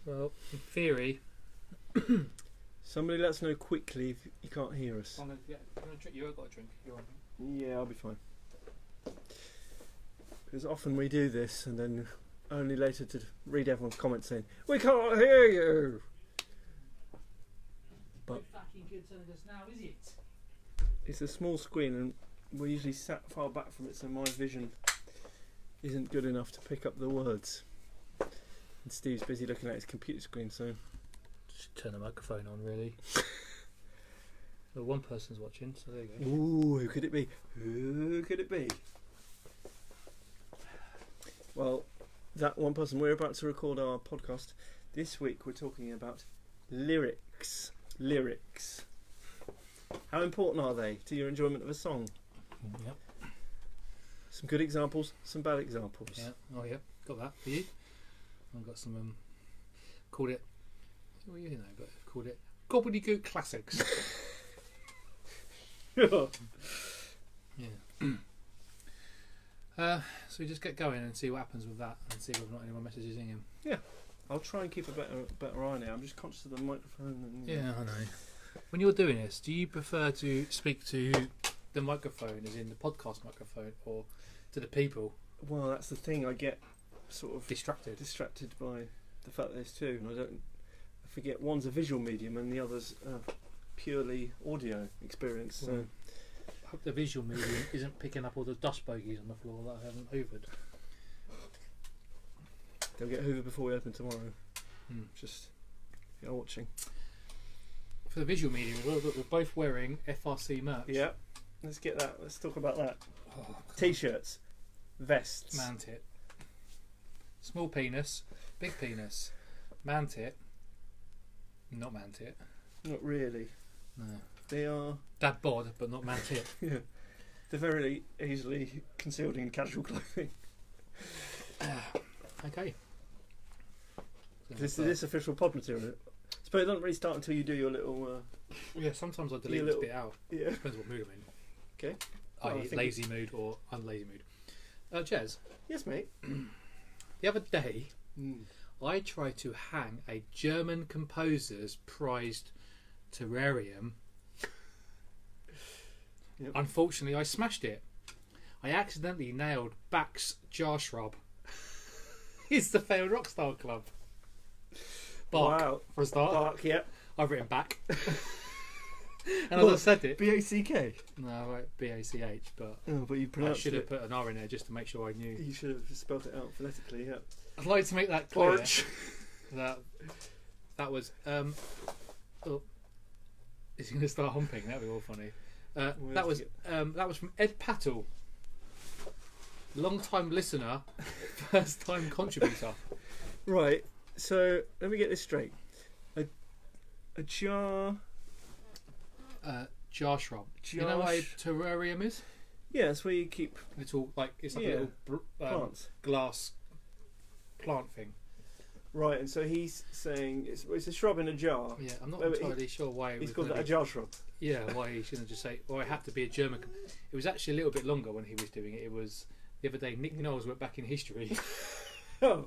Well, in theory... Somebody let us know quickly if you can't hear us. I'm gonna drink. You've got a drink. You're on. Yeah, I'll be fine. Because often we do this and then only later to read everyone's comments saying, "We can't hear you!" But fucking good telling us now, is it? it's a small screen and we're usually sat far back from it, so my vision isn't good enough to pick up the words. And Steve's busy looking at his computer screen, so... Just turn the microphone on, really. Well, one person's watching, so there you go. Ooh, who could it be? Who could it be? Well, that one person, we're about to record our podcast. This week we're talking about lyrics. Lyrics. How important are they to your enjoyment of a song? Yep. Some good examples, some bad examples. Yeah. Oh, yeah. Got that for you. I've got some. Called it. Well, you know, but called it gobbledygook classics. Yeah. So we just get going and see what happens with that, and see whether or not anyone messages in him. Yeah. I'll try and keep a better eye now. I'm just conscious of the microphone. And, Yeah, I know. When you're doing this, do you prefer to speak to the microphone, as in the podcast microphone, or to the people? Well, that's the thing. I get sort of Distracted by the fact that there's two, and I forget one's a visual medium and the other's purely audio experience. So I hope the visual medium isn't picking up all the dust bogies on the floor that I haven't hoovered. they'll get hoovered before we open tomorrow. Just if you're watching. For the visual medium, we're both wearing FRC merch. Yeah, let's get that. Let's talk about that. Oh, T-shirts, vests. man tit. Small penis, big penis. Man tit. Not man tit. Not really. No. They are. Dad bod, but not man tit. Yeah. They're very easily concealed in casual clothing. Okay. Is this official pod material? But it doesn't really start until you do your little... yeah, sometimes I delete this bit out. Yeah. Depends what mood I'm in. Okay. Well, I.e. lazy mood or unlazy mood. Jez. Yes, mate. The other day, I tried to hang a German composer's prized terrarium. Yep. Unfortunately, I smashed it. I accidentally nailed Bach's jar shrub. It's the failed Rockstar Club. Bach, wow. for a start. Bach, yep. I've written back. And as I said it... B-A-C-K? No, I wrote B-A-C-H, but... Oh, but you I pronounced should have it. put an R in there just to make sure I knew. You should have spelled it out phonetically, yeah. I'd like to make that clear. Porch. That was... oh, is he going to start humping? That'd be all funny. That was from Ed Pattle. Long-time listener, first-time contributor. Right, so let me get this straight. A jar... jar shrub. You know what a terrarium is? Yeah, it's where you keep Little, like, it's like a little plants. glass plant thing. Right, and so he's saying it's a shrub in a jar. Yeah, I'm not entirely sure why it He's was called that a jar shrub. Yeah, why he shouldn't just say, well, it had to be a German. It was actually a little bit longer when he was doing it. It was the other day. Nick Knowles went back in history. Oh,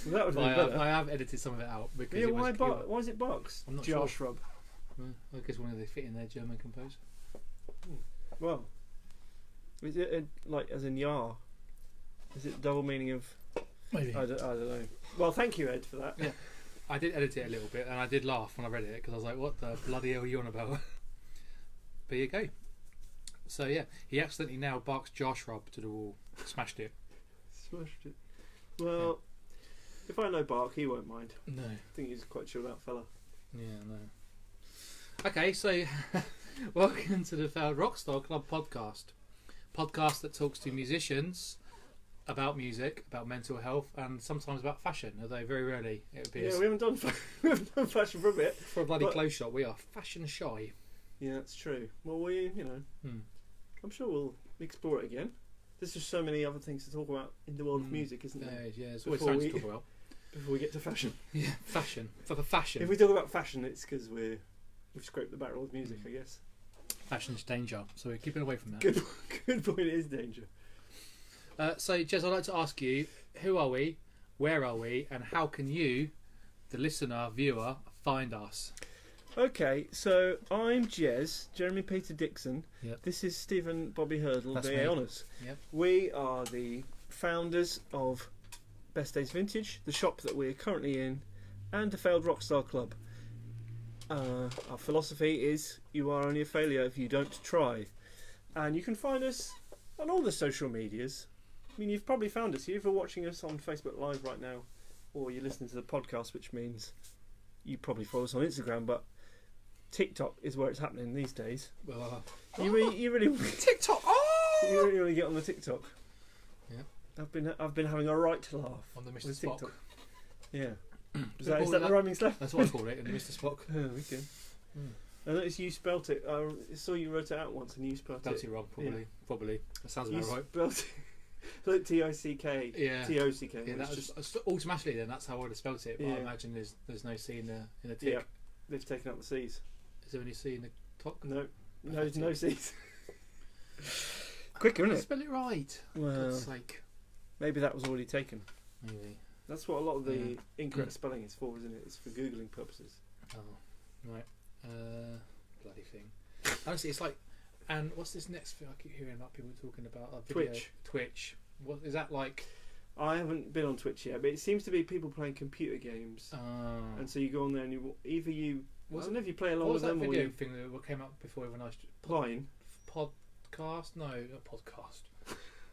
well, that would be better. I have edited some of it out because Yeah, it was, why is it Bach's? I'm not jar sure. shrub. I guess one of the fit in their German composer. Well, is it like as in Yar? Is it double meaning of? Maybe. I don't know. Well, thank you, Ed, for that. Yeah, I did edit it a little bit, and I did laugh when I read it because I was like, "What the bloody hell are you on about?" But here you go. So yeah, he accidentally nailed Bach's jar shrub to the wall, smashed it. Smashed it. Well, if I know Bach, he won't mind. No. I think he's quite a chilled out fella. Yeah, no. Okay, so welcome to the Failed Rockstar Club Podcast. Podcast that talks to musicians about music, about mental health, and sometimes about fashion, although very rarely it appears. Yeah, we haven't done fashion for a bit. For a bloody clothes shop, we are fashion shy. Yeah, that's true. Well, I'm sure we'll explore it again. There's just so many other things to talk about in the world of music, isn't there? Yeah, there's always something to talk about. Before we get to fashion. Yeah, fashion. For the fashion. If we talk about fashion, it's because we've scraped the barrel of music, I guess. Fashion's danger, so we're keeping away from that. Good point, it is danger. So, Jez, I'd like to ask you, who are we, where are we, and how can you the listener, viewer, find us? Okay, so I'm Jez, Jeremy Peter Dixon. Yep. This is Stephen Bobby Hurdle, That's the me. Honours. Yep. We are the founders of Best Days Vintage, the shop that we're currently in, and the Failed Rockstar Club. Our philosophy is you are only a failure if you don't try. And you can find us on all the social medias. I mean, you've probably found us. You're either watching us on Facebook Live right now, or you're listening to the podcast, which means you probably follow us on Instagram, but TikTok is where it's happening these days. You really TikTok. Oh! you really want to get on the TikTok. Yeah. I've been having a right laugh On the Mr. with Spock. TikTok. Yeah. Is Call that it the rhyming stuff? That's what I call it, the Mr. Spock. Oh, okay. I noticed you spelt it. I saw you wrote it out once, and you spelt That's it. it wrong, probably. Yeah. Probably. That sounds You about right. spelt it like T-I-C-K. Yeah. T-O-C-K. Yeah, which that was automatically. Then that's how I would have spelt it. But Yeah. I imagine there's no C in the tick. Yeah. They've taken out the C's. Is there any C in the top? No, Pathetic. no C's. Quicker, isn't it? Spell it right. For Well, God's sake. maybe that was already taken. Maybe. That's what a lot of the Yeah. incorrect spelling is for, isn't it? It's for googling purposes. Oh, right. Bloody thing. Honestly, it's like. And what's this next thing I keep hearing about people talking about? Video. Twitch. What is that like? I haven't been on Twitch yet, but it seems to be people playing computer games, and so you go on there and I don't know if you play along What was with that them or video you thing that came up before when I was Vine. podcast? No, a podcast.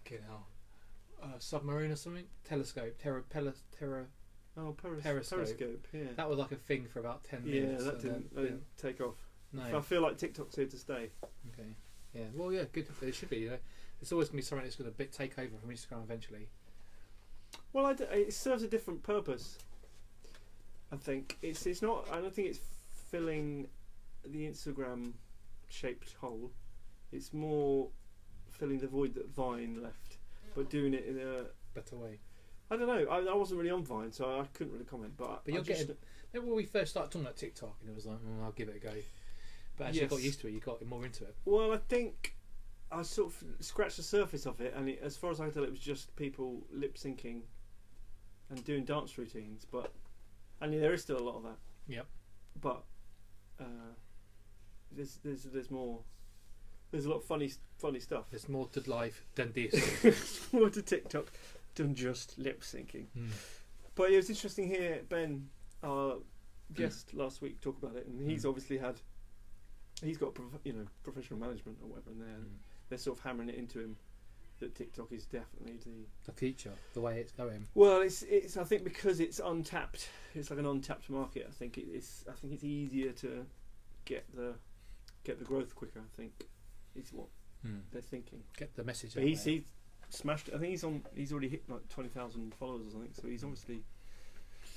Get out. Submarine or something? Telescope. Oh, Periscope. Periscope. Yeah. That was like a thing for about 10 Yeah, minutes. that and didn't then- take off. No. I feel like TikTok's here to stay. Okay. Yeah. Well, yeah. Good. It should be. You know, it's always going to be something that's going to take over from Instagram eventually. Well, it serves a different purpose. I think it's not. I don't think it's filling the Instagram shaped hole. It's more filling the void that Vine left, but doing it in a Better way. I don't know. I wasn't really on Vine, so I couldn't really comment. But you're just, getting. Remember when we first started talking about TikTok, and it was like, I'll give it a go. But as you Yes. got used to it, you got more into it. Well, I think I sort of scratched the surface of it, and as far as I can tell, it was just people lip syncing and doing dance routines. But there is still a lot of that. Yep. But there's more. There's a lot of funny stuff. There's more to life than this. More to TikTok than just lip syncing. But it was interesting to hear Ben, our guest last week, talk about it, and he's obviously he's got professional management or whatever, and they're sort of hammering it into him that TikTok is definitely The future, the way it's going. well, it's I think because it's untapped, it's like an untapped market. I think it's easier to get the growth quicker. I think is what they're thinking. Get the message But out he's there. smashed it. I think he's already hit like 20,000 followers or something. So he's obviously.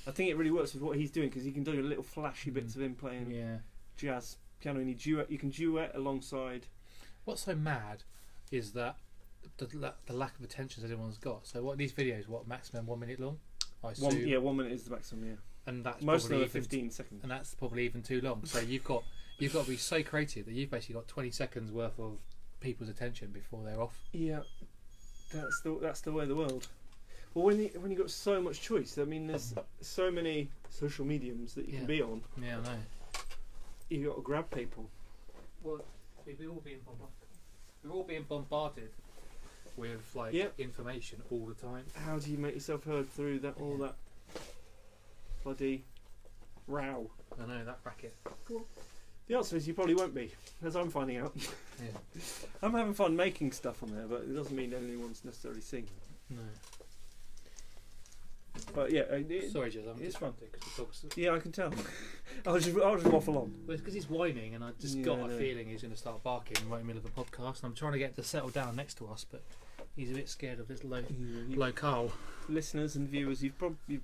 I think it really works with what he's doing because he can do little flashy bits of him playing jazz piano, and you can duet alongside. What's so mad is that the lack of attention that everyone's got. So what these videos? What maximum 1 minute long? I assume. 1 minute is the maximum. Yeah, and that's most of probably them are 15 seconds. and that's probably even too long. So you've got to be so creative that you've basically got 20 seconds worth of people's attention before they're off. Yeah, that's the way of the world. Well, when you got so much choice, I mean, there's so many social mediums that you can be on. Yeah, I know. You got to grab people. Well, we're all being bombarded with information all the time. How do you make yourself heard through all that bloody row? I know that racket. The answer is you probably won't be, as I'm finding out. Yeah. I'm having fun making stuff on there, but it doesn't mean anyone's necessarily seeing it. No. But yeah, Sorry, Jez, I'm it's fun. Yeah, I can tell. I'll just waffle on. Well, it's because he's whining, and I just got a feeling he's going to start barking right in the middle of the podcast. And I'm trying to get him to settle down next to us, but he's a bit scared of this locale. Listeners and viewers, you've probably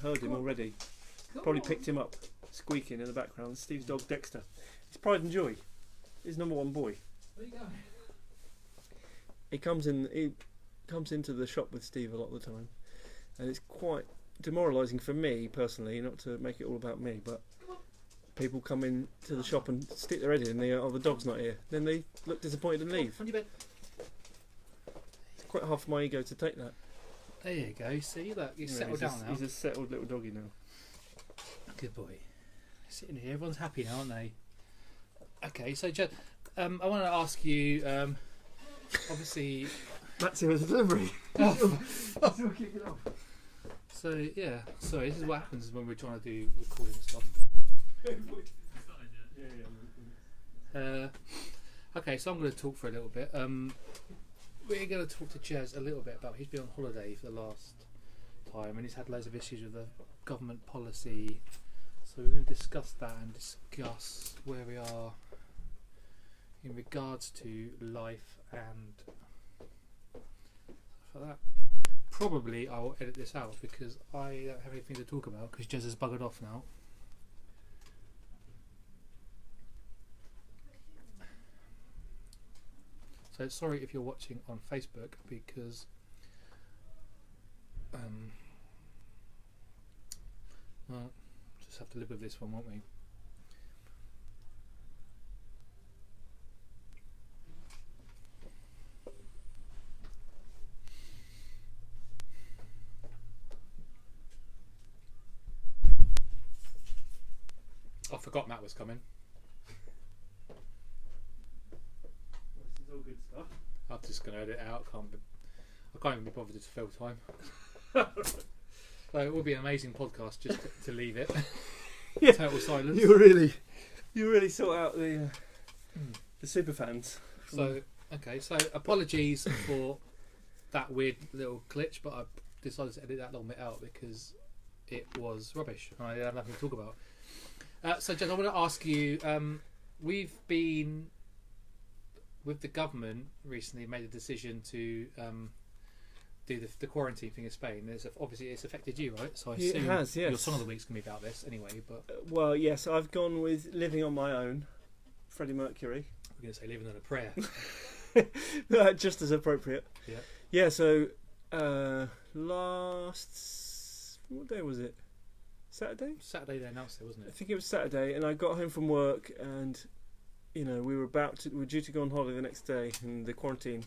heard him already. Probably picked him up, squeaking in the background. Steve's dog Dexter. It's pride and joy. His number one boy. Where are you going? He comes into the shop with Steve a lot of the time, and it's quite demoralising for me personally, not to make it all about me, but people come in to the shop and stick their head in and they go, the dog's not here. Then they look disappointed and leave. On your bed. It's quite hard for my ego to take that. There you go. See, look, he's settled down now. He's a settled little doggy now. Good boy. Sitting here, everyone's happy now, aren't they? Okay, so Jed, I want to ask you. Obviously, Maxi has a delivery. Still kicking off. So yeah, sorry. This is what happens when we're trying to do recording stuff. Okay, so I'm going to talk for a little bit. We're going to talk to Jez a little bit about he's been on holiday for the last time and he's had loads of issues with the government policy. So we're going to discuss that and discuss where we are in regards to life and for that. Probably I will edit this out because I don't have anything to talk about because Jez has buggered off now. So sorry if you're watching on Facebook because well, just have to live with this one, won't we? I forgot Matt was coming. This is all good stuff. I'm just going to edit it out. I can't even be bothered to fill time. So it will be an amazing podcast just to leave it. Yeah. Total silence. You really sort out the super fans. So okay, so apologies for that weird little glitch, but I decided to edit that little bit out because it was rubbish and I had nothing to talk about. So Jen, I want to ask you, we've been with the government recently made a decision to do the quarantine thing in Spain. Obviously it's affected you, right? So I assume it has, yes. Your song of the week's going to be about this anyway. But well, yes, I've gone with Living on My Own, Freddie Mercury. We're going to say Living on a Prayer. Just as appropriate. Yeah. Yeah, so what day was it? Saturday they announced it, wasn't I it? think it was Saturday, and I got home from work and we were due to go on holiday the next day and the quarantine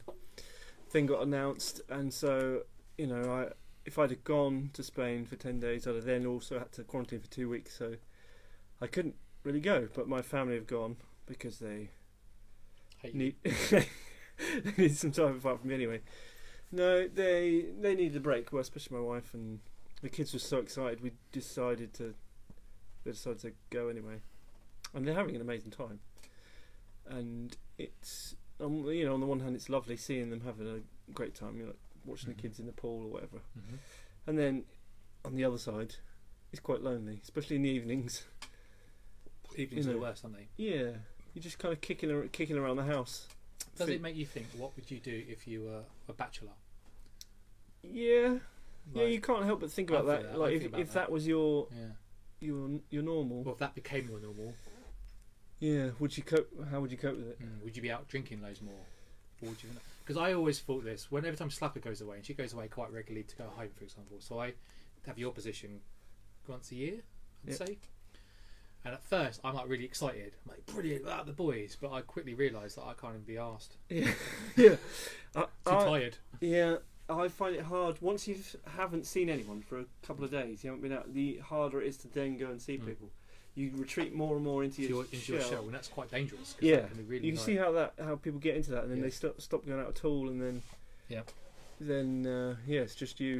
thing got announced, and so if I'd have gone to Spain for 10 days I'd have then also had to quarantine for 2 weeks, so I couldn't really go, but my family have gone because they need they need some time apart from me anyway. No, they needed a break, well, especially my wife, and the kids were so excited they decided to go anyway, and they're having an amazing time. And it's on the one hand it's lovely seeing them having a great time, like watching the kids in the pool or whatever, and then on the other side it's quite lonely, especially in the evenings. Evenings are the worst, aren't they? Yeah, you're just kind of kicking around the house. Does it make you think, what would you do if you were a bachelor? Yeah, you can't help but think about that. Like if that was your normal. Well, if that became your normal. Yeah, how would you cope with it? Would you be out drinking loads more? Or would you? Because I always thought this, every time Slapper goes away, and she goes away quite regularly to go home, for example, so I have your position once a year, I'd say. And at first, I'm like really excited. I'm like, brilliant, the boys. But I quickly realised that I can't even be asked. Yeah. Too tired. Yeah, I find it hard. Once you haven't seen anyone for a couple of days, you haven't been out, the harder it is to then go and see people. You retreat more and more into your shell, and that's quite dangerous. Yeah, can be really you can see how people get into that, and then they stop going out at all, and then it's just you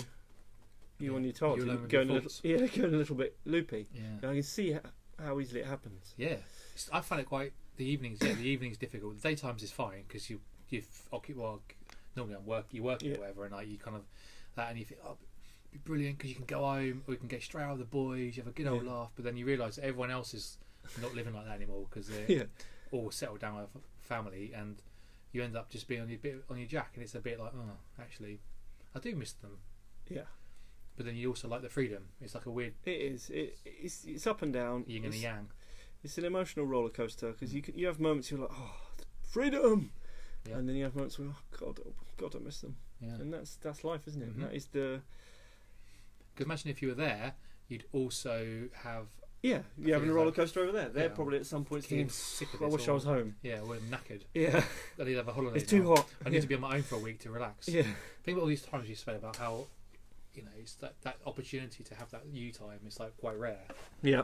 on your toes, going a little bit loopy. Yeah, and I can see how easily it happens. Yeah, I find it quite the evenings. Yeah, the evenings difficult. The daytimes is fine because you normally you work or whatever, and like you kind of that, and you think, oh, be brilliant because you can go home or you can get straight out with the boys, you have a good old laugh, but then you realise that everyone else is not living like that anymore because they're all settled down with family, and you end up just being on your jack, and it's a bit like, oh, actually I do miss them. Yeah, but then you also like the freedom. It's like a weird. It is. It's up and down. Yin and yang. It's an emotional roller coaster because you have moments you're like, oh, freedom, and then you have moments where, oh God, I miss them. Yeah, and that's life, isn't it? And that is the. Because imagine if you were there, you'd also have. Yeah, you're having a roller coaster over there. They're probably at some point thinking, I wish I was home. Yeah, we're knackered. Yeah. I need to have a holiday. It's too hot. I need to be on my own for a week to relax. Yeah. Think about all these times you spent about how, it's that opportunity to have that you time is like quite rare. Yeah.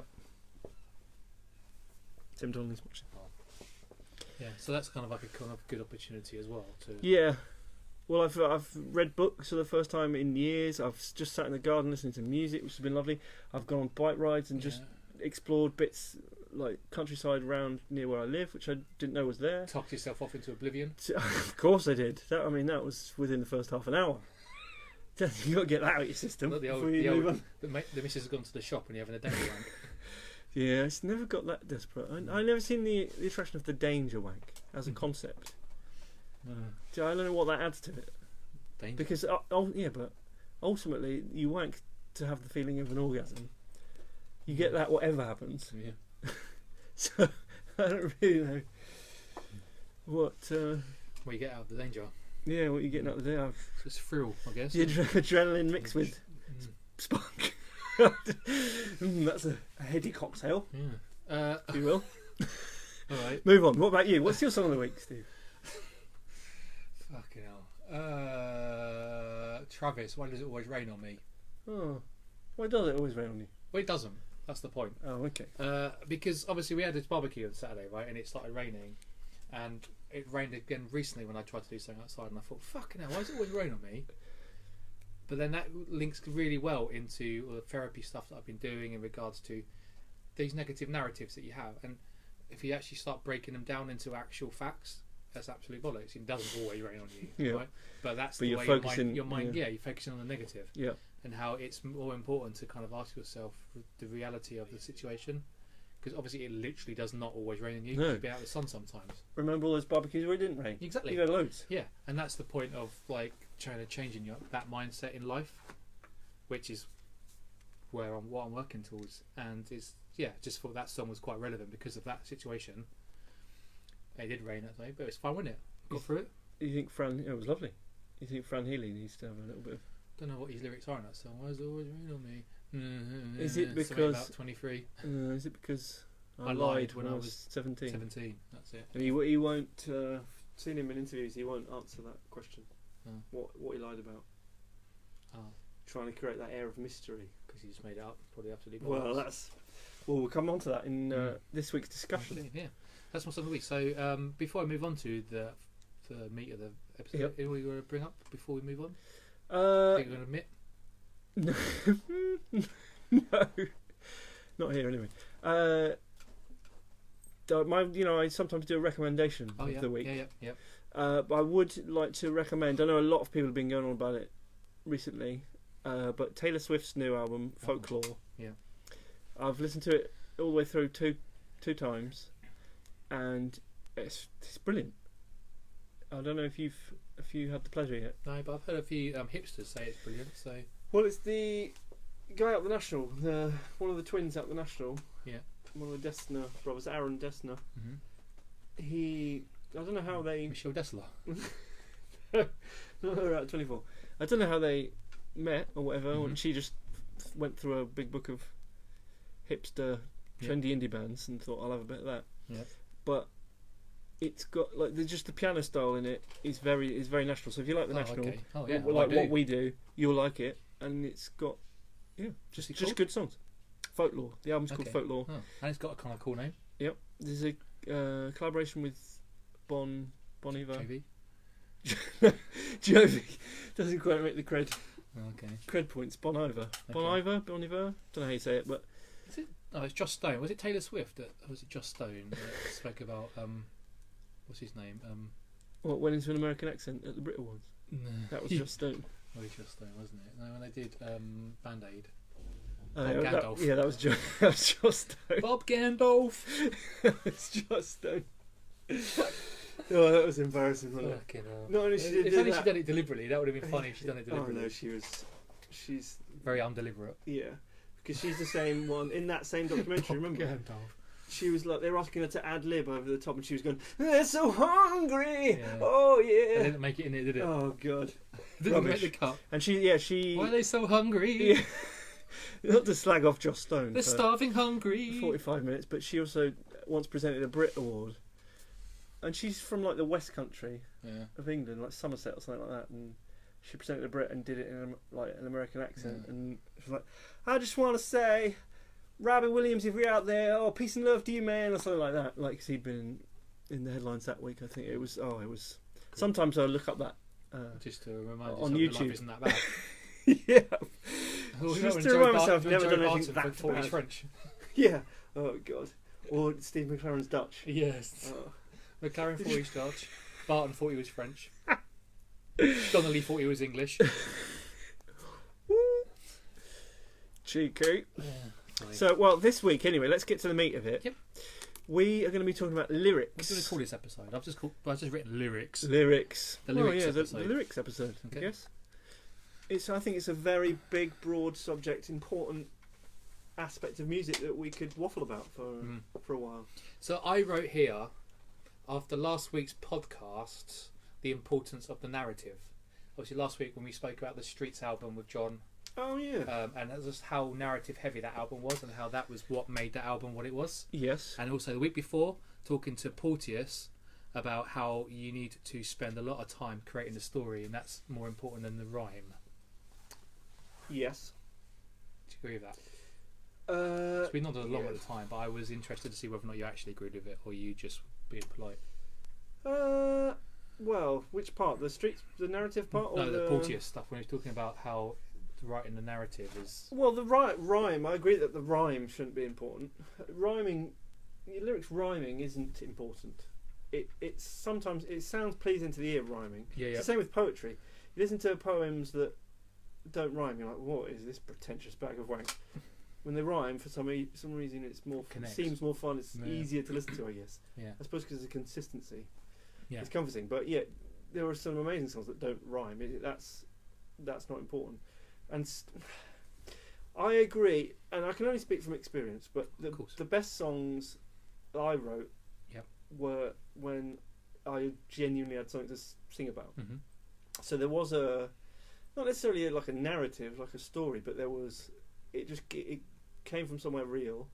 Tim Donnelly's watching. Yeah, so that's kind of like a kind of good opportunity as well to. Yeah. Well, I've read books for the first time in years. I've just sat in the garden listening to music, which has been lovely. I've gone on bike rides and just explored bits like countryside around near where I live, which I didn't know was there. Talked yourself off into oblivion. Of course I did. That was within the first half an hour. You got to get that out of your system before you move on. The missus has gone to the shop and you're having a danger wank. Yeah, it's never got that desperate. I never seen the attraction of the danger wank as a concept. I don't know what that adds to it. Danger. Because but ultimately you wank to have the feeling of an orgasm. You get that whatever happens. Yeah. So I don't really know what. What you get out of the danger. Yeah, what you're getting out of the day. It's thrill, I guess. The adrenaline mixed with spunk. That's a heady cocktail. Yeah. If you will. All right. Move on. What about you? What's your song of the week, Steve? Fucking hell. Travis, why does it always rain on me? Oh, why does it always rain on you? Well, it doesn't. That's the point. Oh, okay. Because obviously we had this barbecue on Saturday, right? And it started raining. And it rained again recently when I tried to do something outside. And I thought, fucking hell, why does it always rain on me? But then that links really well into all the therapy stuff that I've been doing in regards to these negative narratives that you have. And if you actually start breaking them down into actual facts, that's absolute bollocks. It doesn't always rain on you, right? But that's the way your mind, you're focusing on the negative. Yeah. And how it's more important to kind of ask yourself the reality of the situation. Because obviously it literally does not always rain on you. No. You'll be out in the sun sometimes. Remember all those barbecues where it didn't rain? Exactly. You had loads. Yeah, and that's the point of like trying to change in that mindset in life, which is what I'm working towards. And just thought that song was quite relevant because of that situation. It did rain that day, but it was fun, wasn't it? Got through it. You think it was lovely. You think Fran Healy needs to have a little bit of... Don't know what his lyrics are in that song. Why does it always rain on me? Is it because... about 23. Is it because I lied when I was 17? 17, that's it. And he won't... seen him in interviews, he won't answer that question. Oh. What he lied about. Oh. Trying to create that air of mystery. Because he just made it up. Probably absolutely. Well, we'll come on to that in this week's discussion. Okay, yeah. That's my song of the week. So before I move on to the meat of the episode, Yep. Anything you want to bring up before we move on? Think you're going to admit? No, not here anyway. I sometimes do a recommendation of the week. Yeah. But I would like to recommend. I know a lot of people have been going on about it recently, but Taylor Swift's new album, Folklore. Yeah, I've listened to it all the way through two times, and it's brilliant. I don't know if you had the pleasure yet. No, but I've heard a few hipsters say it's brilliant. So well, it's the guy up the National, one of the twins up the National. Yeah, one of the Dessner brothers, Aaron Dessner. Mm-hmm. I don't know how they... Michelle Dessler. No, they're at 24. I don't know how they met or whatever. Mm-hmm. She just went through a big book of hipster, trendy indie bands and thought, I'll have a bit of that. Yeah. But it's got just the piano style in it is very National. So if you like the National, okay. Oh yeah, like what we do, you'll like it. And it's got just good songs. Folklore. The album's called Folklore. Oh. And it's got a kind of cool name. Yep. There's a collaboration with Bon Iver. Jovi doesn't quite make the cred. Okay. Cred points. Bon Iver. Okay. Bon Iver. Don't know how you say it, but is it? Oh, it's Joss Stone. Was it Taylor Swift? Or was it Joss Stone that spoke about what's his name? What went into an American accent at the Brit Awards? No. That was Joss Stone. Oh, Joss Stone, wasn't it? No, when they did Band Aid. Gandalf. That was Joss Stone. Bob Gandalf. It's Joss Stone. Oh, that was embarrassing, wasn't it? Not only she did if only she'd done it deliberately, that would have been funny if she'd done it deliberately. Oh no, she's very undeliberate. Yeah, because she's the same one in that same documentary. Remember? Gandalf. She was like, they were asking her to ad lib over the top, and she was going, "They're so hungry." Yeah. Oh yeah. They didn't make it in it, did it? Oh god. Didn't make the cut. And she. Why are they so hungry? Yeah. Not to slag off Joss Stone. They're starving hungry. 45 minutes, but she also once presented a Brit Award, and she's from like the West Country of England, like Somerset or something like that, and she presented a Brit and did it in like an American accent, and she was like, "I just want to say, Robbie Williams, if you're out there, oh, peace and love to you, man, or something like that. Like, 'cause he'd been in the headlines that week. I think it was. Oh, it was. Cool. Sometimes I look up that just to remind on yourself YouTube. Life isn't that bad. Yeah. Just to remind myself, never done anything that bad. French. Yeah. Oh God. Or Steve McLaren's Dutch. Yes. Oh. McLaren thought he was Dutch. Barton thought he was French. Donnelly thought he was English. Cheeky. Yeah. So, well, this week anyway, let's get to the meat of it. Yep. We are going to be talking about lyrics. What do we call this episode? I've just written lyrics. Lyrics. The lyrics episode. The lyrics episode, okay. I guess. I think it's a very big, broad subject, important aspect of music that we could waffle about for a while. So I wrote here, after last week's podcast, the importance of the narrative. Obviously, last week when we spoke about the Streets album with John. Oh yeah. And that's just how narrative heavy that album was, and how that was what made the album what it was. Yes. And also the week before, talking to Porteous about how you need to spend a lot of time creating the story, and that's more important than the rhyme. Yes. Do you agree with that? So we nodded along at the time, but I was interested to see whether or not you actually agreed with it, or you just being polite. Well, which part? The narrative part? No, the Porteous stuff, when he was talking about how writing the narrative is... Well, the rhyme, I agree that the rhyme shouldn't be important. Lyrics rhyming isn't important. It's sometimes, it sounds pleasing to the ear, rhyming. Yeah. It's the same with poetry. You listen to poems that don't rhyme, you're like, what is this pretentious bag of wank? When they rhyme, for some reason, it seems more fun. It's easier to listen to, I guess. Yeah. I suppose because of consistency. Yeah. It's comforting, but yeah, there are some amazing songs that don't rhyme. That's not important. And I agree, and I can only speak from experience, but the best songs that I wrote were when I genuinely had something to sing about. Mm-hmm. So there was not necessarily like a narrative, like a story, but it came from somewhere real,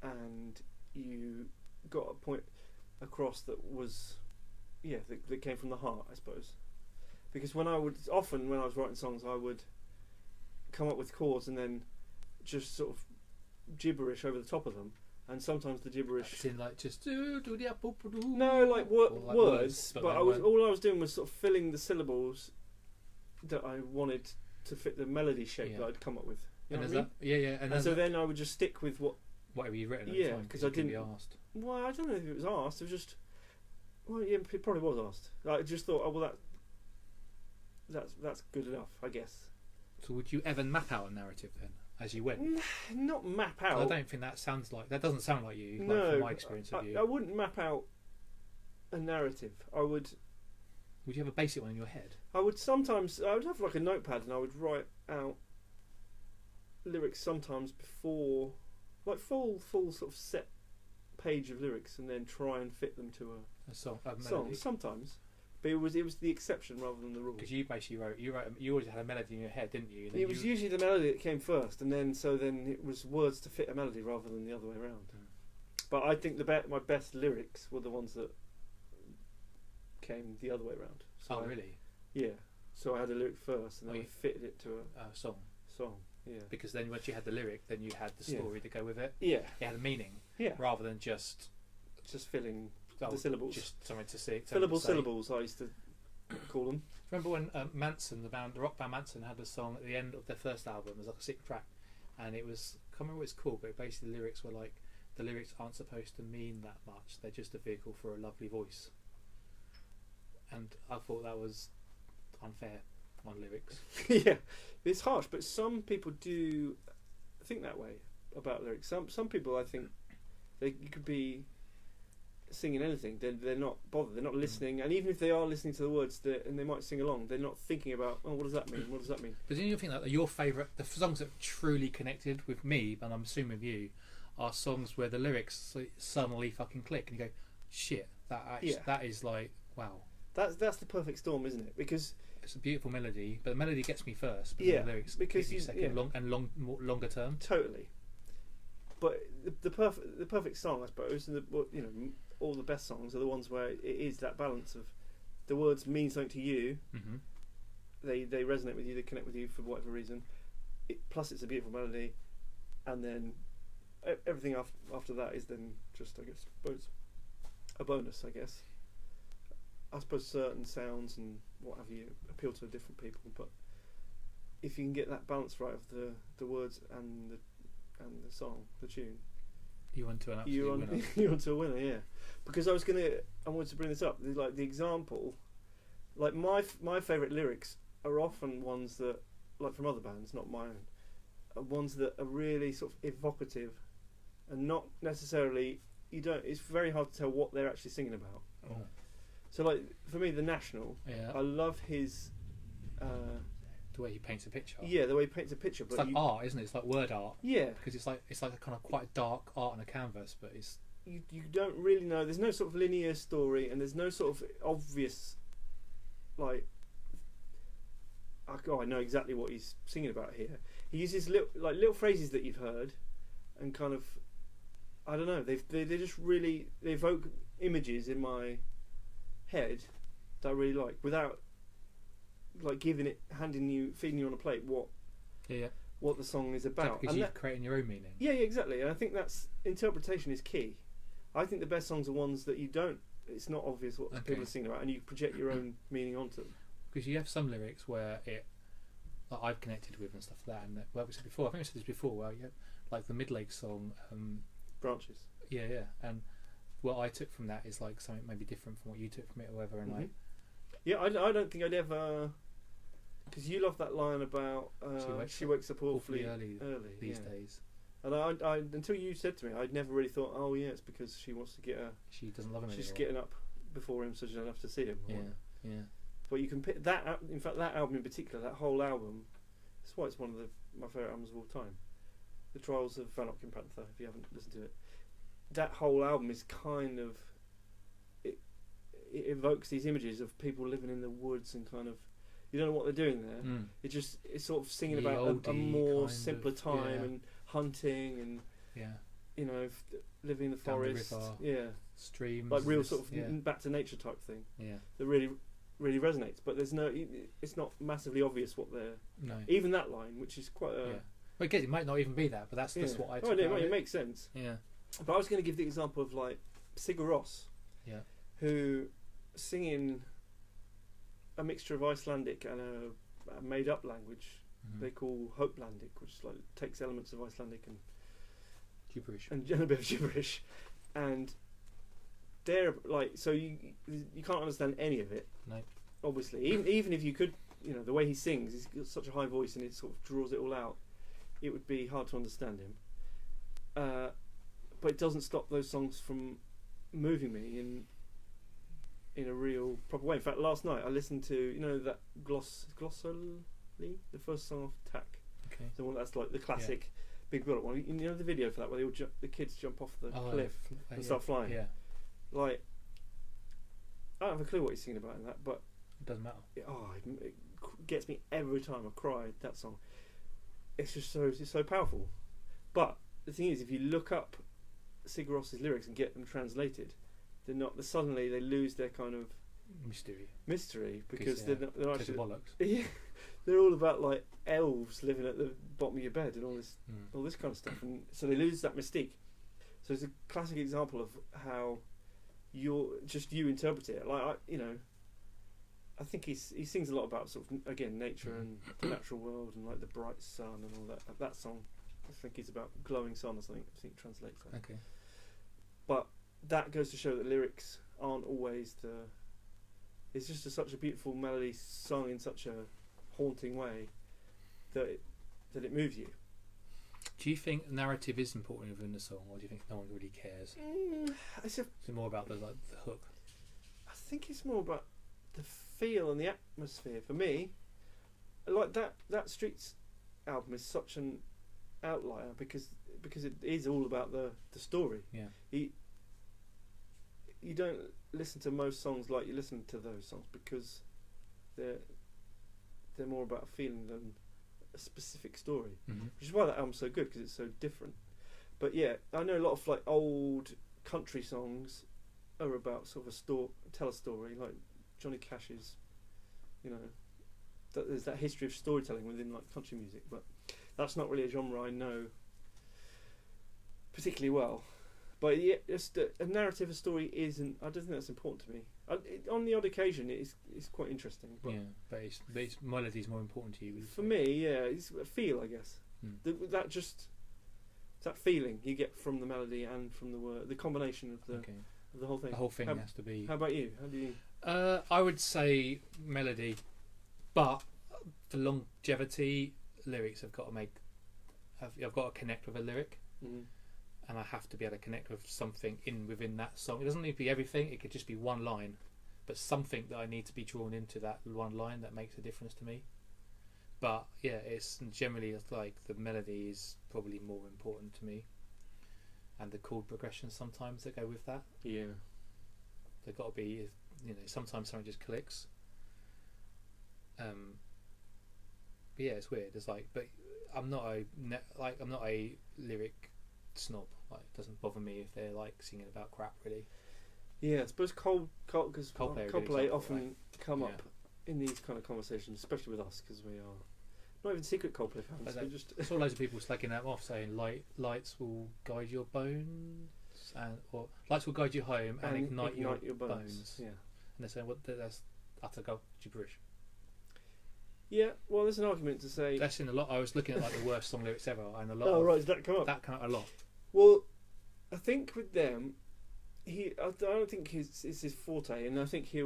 and you got a point across that was, that came from the heart, I suppose. Because when I was writing songs, I would come up with chords and then just sort of gibberish over the top of them, and sometimes the gibberish. As in, like, just no, like words, but all I was doing was sort of filling the syllables that I wanted to fit the melody shape that I'd come up with. You know what I mean? And so then I would just stick with whatever you've written. At the time, because I didn't. Be asked. Well, I don't know if it was asked. It was just. Well, yeah, it probably was asked. I just thought, oh well, that's good enough, I guess. So would you ever map out a narrative then, as you went? Not map out. I don't think that doesn't sound like you. No, like, from my experience of you. I wouldn't map out a narrative. Would you have a basic one in your head? I would have like a notepad, and I would write out lyrics sometimes before, like full sort of set page of lyrics, and then try and fit them to a song, sometimes. But it was the exception rather than the rule. Because you basically you always had a melody in your head, didn't you? It was usually the melody that came first, and then it was words to fit a melody rather than the other way around. But I think my best lyrics were the ones that came the other way around. So really? Yeah. So I had a lyric first, and then I fitted it to a song. Yeah. Because then once you had the lyric, then you had the story to go with it. Yeah. It had a meaning. Yeah. Rather than just filling the syllables. Just something to say. Fillable syllables, I used to call them. Remember when Manson, the rock band Manson, had a song at the end of their first album? It was like a 6 track, and it was, I can't remember what it's called, but basically the lyrics were like, the lyrics aren't supposed to mean that much. They're just a vehicle for a lovely voice. And I thought that was unfair on lyrics. Yeah, it's harsh, but some people do think that way about lyrics. Some people, I think, you could be singing anything. They're not bothered. They're not listening, and even if they are listening to the words, and they might sing along, they're not thinking about, what does that mean? What does that mean? But didn't you think that your favourite, the songs that truly connected with me, and I'm assuming with you, are songs where the lyrics suddenly fucking click, and you go, shit, that is like, wow. That's the perfect storm, isn't it? Because it's a beautiful melody, but the melody gets me first. But the lyrics because you second, longer term. Totally. But the perfect song, I suppose, and all the best songs are the ones where it is that balance of the words mean something to you. Mm-hmm. They resonate with you. They connect with you for whatever reason. Plus, it's a beautiful melody, and then everything after that is then just, I suppose, a bonus. I guess. I suppose certain sounds and what have you appeal to different people, but if you can get that balance right of the words and the song, the tune, you want to an absolute winner. You're onto a winner, yeah. Because I wanted to bring this up. Like the example, like my favourite lyrics are often ones that, like from other bands, not my own, are ones that are really sort of evocative, and not necessarily it's very hard to tell what they're actually singing about. Oh. So like for me, The National, I love his the way he paints a picture. Yeah, the way he paints a picture. It's like art, isn't it? It's like word art. Yeah, because it's like a kind of quite dark art on a canvas, but it's you don't really know. There's no sort of linear story, and there's no sort of obvious like. I know exactly what he's singing about here. He uses little phrases that you've heard, and kind of, I don't know. They just really evoke images in my head that I really like, without like feeding you on a plate what the song is about. Because you're creating your own meaning. Yeah, exactly. And I think that's interpretation is key. I think the best songs are ones that you don't. It's not obvious what people are singing about, and you project your own meaning onto them. Because you have some lyrics where like I've connected with and stuff like that, and like we said before, I think I said this before. Well, yeah, like the Midlake song, Branches. Yeah, and what I took from that is like something maybe different from what you took from it, or whatever. And like, yeah, I don't think I'd ever. Because you love that line about she wakes up awfully early these days. And I until you said to me, I'd never really thought, oh yeah, it's because she wants to get her. She doesn't love him She's anymore. getting up before him, so she doesn't have to see him. Yeah. But you can pick that. In fact, that album in particular, that whole album, that's why it's one of my favourite albums of all time. The Trials of Van Ocking Panther. If you haven't listened to it, that whole album is kind of it evokes these images of people living in the woods and kind of. You don't know what they're doing there. It's sort of singing about a more simpler time and hunting and living in the forest, the river, streams, like real sort of back to nature type thing. Yeah, that really resonates. But it's not massively obvious what they're. No. Even that line, which is quite. Well, again, it might not even be that, but that's just what I. It makes sense. Yeah. But I was going to give the example of like Sigur Rós, who singing a mixture of Icelandic and a made-up language they call Hopelandic, which like takes elements of Icelandic and gibberish and a bit of gibberish, and they're like, so you can't understand any of it. No, obviously, even if you could, the way he sings, he's got such a high voice and it sort of draws it all out. It would be hard to understand him, but it doesn't stop those songs from moving me in a real proper way. In fact, last night I listened to that Glossally, the first song off Tack. Okay. The one that's like the classic Big Bullet one. You know the video for that where the kids jump off the cliff and start flying. Yeah. Like, I don't have a clue what he's singing about in that, but it doesn't matter. It gets me every time. I cry. That song. It's just so powerful. But the thing is, if you look up Sigur Rós's lyrics and get them translated, suddenly they lose their kind of mystery because they're actually bollocks. They're all about like elves living at the bottom of your bed and all this kind of stuff, and so they lose that mystique. So it's a classic example of how you interpret it. Like I think he sings a lot about sort of again nature and the natural world and like the bright sun and all that. That song I think is about glowing sun or something. I think it translates that. Okay. But that goes to show that lyrics aren't always it's just such a beautiful melody sung in such a haunting way that it moves you. Do you think narrative is important within the song, or do you think no one really cares? Is it more about the hook? I think it's more about the feel and the atmosphere. For me, like that Streets album is such an outlier because it is all about the story. Yeah. You don't listen to most songs like you listen to those songs because they're more about a feeling than a specific story, which is why that album's so good because it's so different. But yeah, I know a lot of like old country songs are about sort of tell a story, like Johnny Cash's, there's that history of storytelling within like country music, but that's not really a genre I know particularly well. But yeah, just a narrative, a story isn't. I don't think that's important to me. On the odd occasion, it's quite interesting. But yeah, but it's melody's more important to you. for me, yeah, it's a feel, I guess. That feeling you get from the melody and from the word, the combination of the whole thing. The whole thing has to be. How about you? How do you? I would say melody, but for longevity, lyrics have got to make. I've got to connect with a lyric, and I have to be able to connect with something within that song. It doesn't need to be everything. It could just be one line, but something that I need to be drawn into that one line that makes a difference to me. But yeah, it's like the melody is probably more important to me, and the chord progressions sometimes that go with that. Yeah, they've got to be. Sometimes something just clicks. But yeah, it's weird. It's like, but I'm not a lyric snob. Like, it doesn't bother me if they're like singing about crap, really. Yeah, I suppose Coldplay often come Yeah. up in these kind of conversations, especially with us, because we are not even secret Coldplay fans. I saw loads of people slacking that off, saying lights will guide your bones, or lights will guide you home and ignite your bones. Yeah. And they're saying, that's utter gibberish. Yeah, well, there's an argument to say. That's in a lot. I was looking at like the worst song lyrics ever, and a lot. Oh, right, did that come up? That came up a lot. Well, I think with them, I don't think it's his forte, and I think he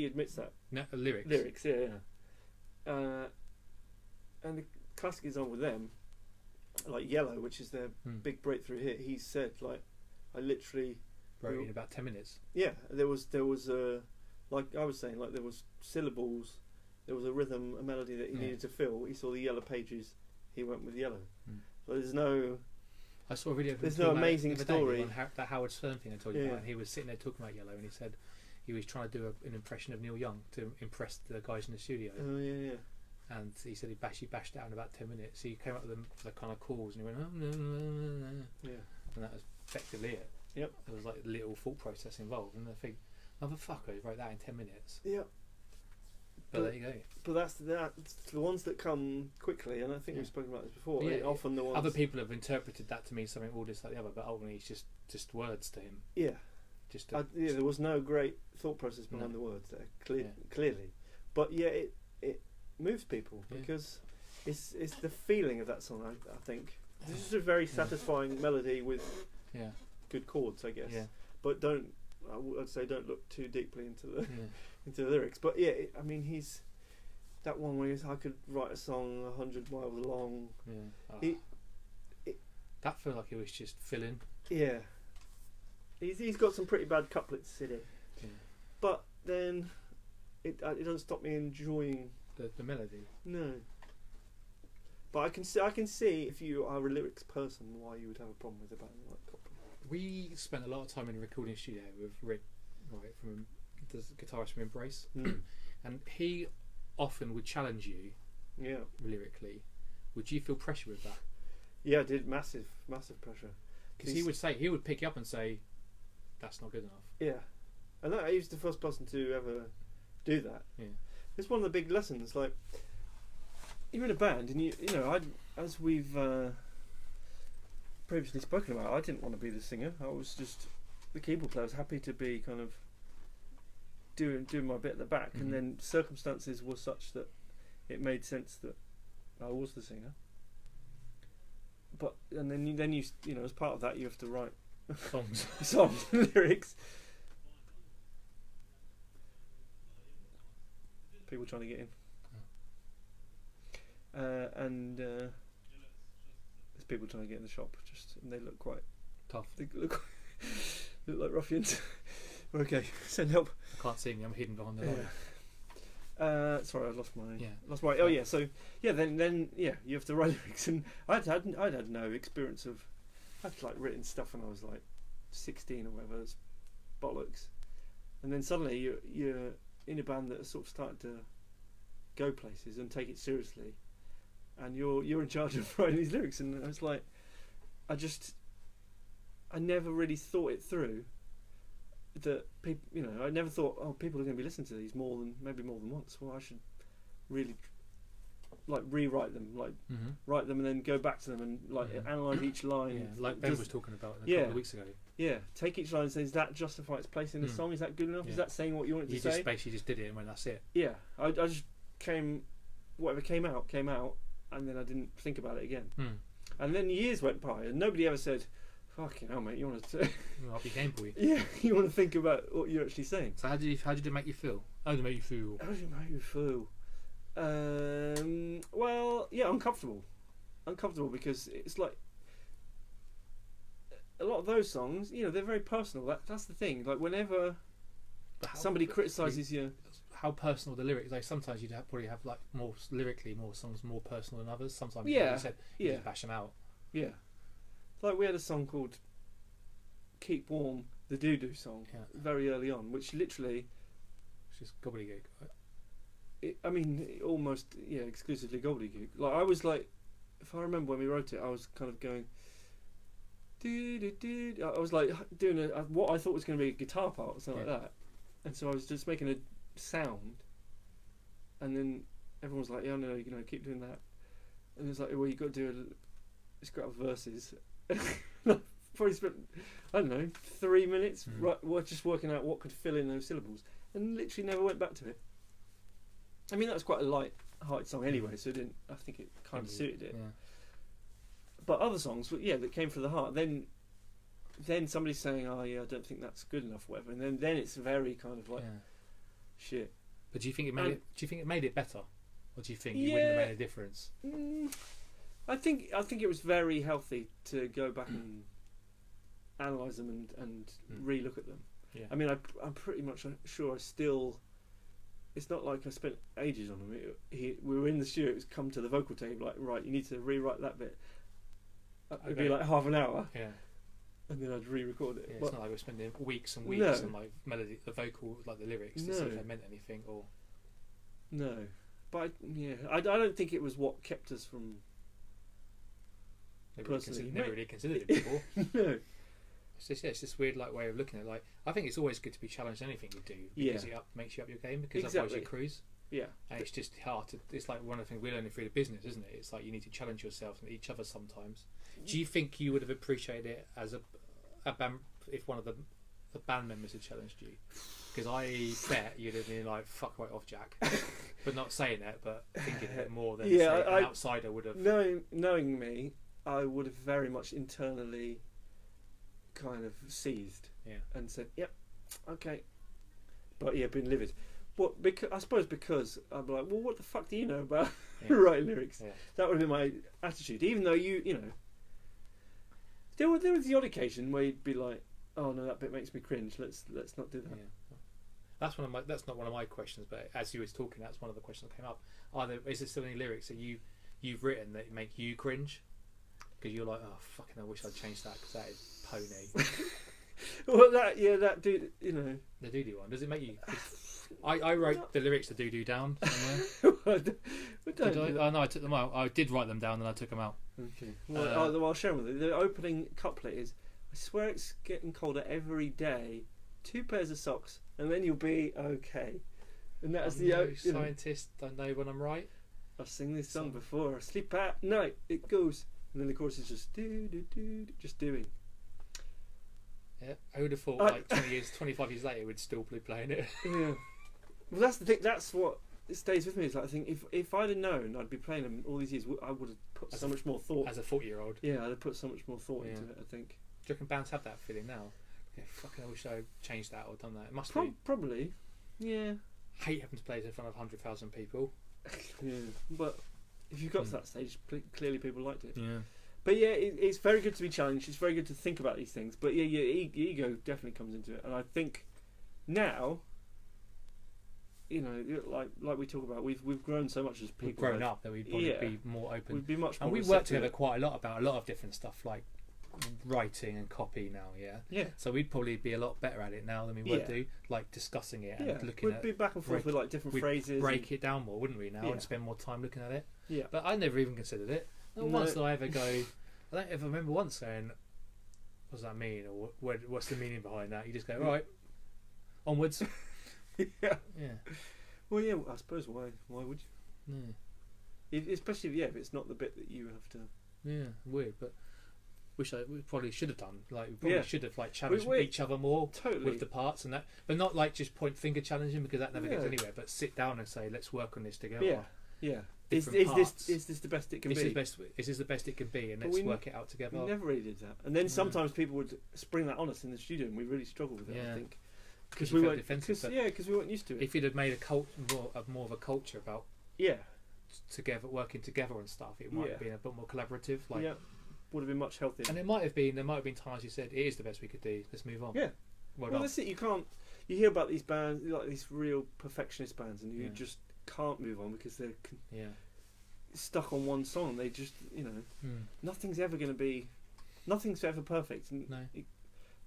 admits that. No, lyrics. Lyrics, yeah. And the classic is on with them, like Yellow, which is their big breakthrough hit. He said, like, I literally wrote it in about 10 minutes. Yeah, there was like I was saying, like there was syllables, there was a rhythm, a melody that he needed to fill. He saw the yellow pages, he went with Yellow. So there's no. I saw a video. There's no amazing story. On that Howard Stern thing I told you about. And he was sitting there talking about Yellow, and he said he was trying to do an impression of Neil Young to impress the guys in the studio. Oh yeah. And he said he bashed it out in about 10 minutes. So he came up with the kind of calls, and he went, yeah, and that was effectively it. Yep. There was like little thought process involved, and I think, motherfucker, he wrote that in 10 minutes. Yep. But there you go. But that's the ones that come quickly, and I think we've spoken about this before. Yeah, often the ones other people have interpreted that to mean something all this like the other, but ultimately it's just words to him. Yeah. There was no great thought process behind the words there, clearly. But yeah, it moves people because it's the feeling of that song. I think this is a very satisfying melody with good chords, I guess. Yeah. But I'd say don't look too deeply into the into the lyrics. But yeah, he's that one where I could write a song 100 miles long. Yeah. That felt like it was just filling. Yeah. He's got some pretty bad couplets in it. Yeah. But then it doesn't stop me enjoying the melody. No. But I can see if you are a lyrics person why you would have a problem with a band like Coldplay. We spent a lot of time in the recording studio with Rick, right, from the guitarist from Embrace, and he often would challenge you. Yeah. Lyrically, would you feel pressure with that? Yeah, I did. Massive pressure. Because he would pick you up and say, "That's not good enough." Yeah, and he was the first person to ever do that. Yeah, it's one of the big lessons. Like, you're in a band, and as we've previously spoken about, I didn't want to be the singer. I was just the keyboard player. I was happy to be kind of doing my bit at the back, and then circumstances were such that it made sense that I was the singer. But then you as part of that you have to write songs, lyrics. People trying to get in, and there's people trying to get in the shop. And they look quite tough. They look like ruffians. Okay, send help. I can't see me. I'm hidden behind the light. Sorry, I lost my. Oh yeah, so yeah, then you have to write lyrics, and I'd had no experience of. I'd like written stuff when I was like 16 or whatever. It's bollocks, and then suddenly you're in a band that has sort of started to go places and take it seriously, and you're in charge of writing these lyrics, and I was like, I never really thought it through. That people, I never thought, people are going to be listening to these maybe more than once. Well, I should really like rewrite them, like write them and then go back to them and like analyze each line. Yeah, like Ben was talking about a couple of weeks ago. Yeah, take each line and say, does that justify its place in the song? Is that good enough? Is that saying what you want it to say? Just basically just did it and went, that's it. Yeah, I just whatever came out, and then I didn't think about it again. And then years went by and nobody ever said, fucking hell, mate, you want to... I'll be game for you. Yeah, you want to think about what you're actually saying. So how did it make you feel? How did it make you feel? Well, yeah, uncomfortable because it's like a lot of those songs, you know, they're very personal. That's the thing. Like whenever somebody criticises you, how personal the lyrics. Like sometimes you'd probably have like more lyrically more songs more personal than others. Sometimes you just bash them out. Yeah, like we had a song called "Keep Warm," the Doo Doo song, very early on, which literally, it's just gobbledygook. Almost exclusively gobbledygook. Like I was like, if I remember when we wrote it, I was kind of going, doo doo doo. I was like doing what I thought was going to be a guitar part or something like that, and so I was just making a sound, and then everyone was like, "Yeah, no, keep doing that," and it's like, "Well, you got to do it's got verses." Probably spent, I don't know, 3 minutes just working out what could fill in those syllables, and literally never went back to it. I mean, that was quite a light-hearted song anyway, so I think it kind of suited it. Yeah. But other songs, that came from the heart. Then somebody's saying, "Oh yeah, I don't think that's good enough," whatever, and then it's very kind of like shit. But do you think it made it? Do you think it made it better, or do you think it wouldn't have made a difference? I think it was very healthy to go back and analyse them and re-look at them. Yeah. I mean, I'm pretty much sure I still. It's not like I spent ages on them. We were in the studio. It was come to the vocal tape. Like, right, you need to rewrite that bit. It'd be like half an hour. Yeah. And then I'd re-record it. Yeah, it's not like we're spending weeks and weeks on like melody, the vocal, like the lyrics to see if they meant anything or. No, but I don't think it was what kept us from. Never really considered it before. No. It's this weird like way of looking at it. Like I think it's always good to be challenged in anything you do because it makes you up your game because otherwise you cruise. Yeah. And it's just hard to. It's like one of the things we're learning through the business, isn't it? It's like you need to challenge yourself and each other sometimes. Do you think you would have appreciated it as a band if one of the band members had challenged you? Because I bet you'd have been like, "Fuck right off, Jack," but not saying it, but thinking it more than say an outsider would have. Knowing me, I would have very much internally kind of seethed and said, "Yep, okay," but been livid. But I suppose because I'm like, well, what the fuck do you know about writing lyrics? Yeah. That would have been my attitude. Even though there was the odd occasion where you'd be like, "Oh no, that bit makes me cringe. Let's not do that." Yeah. That's not one of my questions, but as you was talking, that's one of the questions that came up. Is there still any lyrics that you've written that make you cringe? Because you're like, "Oh fucking, I wish I'd changed that because that is pony." Well, that dude, the doo-doo one. Does it make you? I wrote the lyrics to doo-doo down somewhere. No, I took them out. I did write them down, and I took them out. Okay. Well, I'll share with you. The opening couplet is, "I swear it's getting colder every day. 2 pairs of socks, and then you'll be okay." And that's scientist. I know when I'm right. I've sung this song before. I sleep at night. It goes, and then the chorus is just do do do, just doing. Yeah, I would have thought like 25 years later, we'd still be playing it. Yeah. Well, that's the thing. That's what stays with me. Is like, I think if I'd have known I'd be playing them all these years, I would have put so much more thought. As a 40-year-old. Yeah, I'd have put so much more thought into it. I think. Do you reckon bands have that feeling now? Yeah, fucking, I wish I changed that or done that. It must be. Probably. Yeah. Hate having to play in front of 100,000 people. Yeah, but if you've got to that stage, clearly people liked it. Yeah. But it's very good to be challenged. It's very good to think about these things. But your ego definitely comes into it. And I think now, like we talk about, we've grown so much as people. We've grown up that we'd probably be more open. We'd be much more. And we work together quite a lot about a lot of different stuff like writing and copy now. Yeah. So we'd probably be a lot better at it now than we would do, like discussing it and looking at. We'd be back and forth with like different phrases. Break it down more, wouldn't we? Now and spend more time looking at it. Yeah. But I never even considered it. Not once did I ever go. I don't ever remember once saying, "What does that mean?" or "What's the meaning behind that?" You just go, "Right, onwards." Yeah. Well, yeah. I suppose why would you? Especially if it's not the bit that you have to. Yeah, weird, but we probably should have done. Like we probably should have challenged each other more with the parts and that, but not just point finger challenging because that never gets anywhere. But sit down and say, let's work on this together. Yeah. Is this the best it can be? Is this the best it can be? And let's work it out together. We never really did that. And then sometimes people would spring that on us in the studio, and we really struggled with it. I think because we weren't defensive. Because we weren't used to it. If you'd have made more of a culture about working together and stuff, it might have been a bit more collaborative. Would have been much healthier. And there might have been times you said it is the best we could do. Let's move on. Yeah. Well, that's it. You hear about these bands, like these real perfectionist bands, and you just can't move on because they're stuck on one song. They just, nothing's ever perfect. No.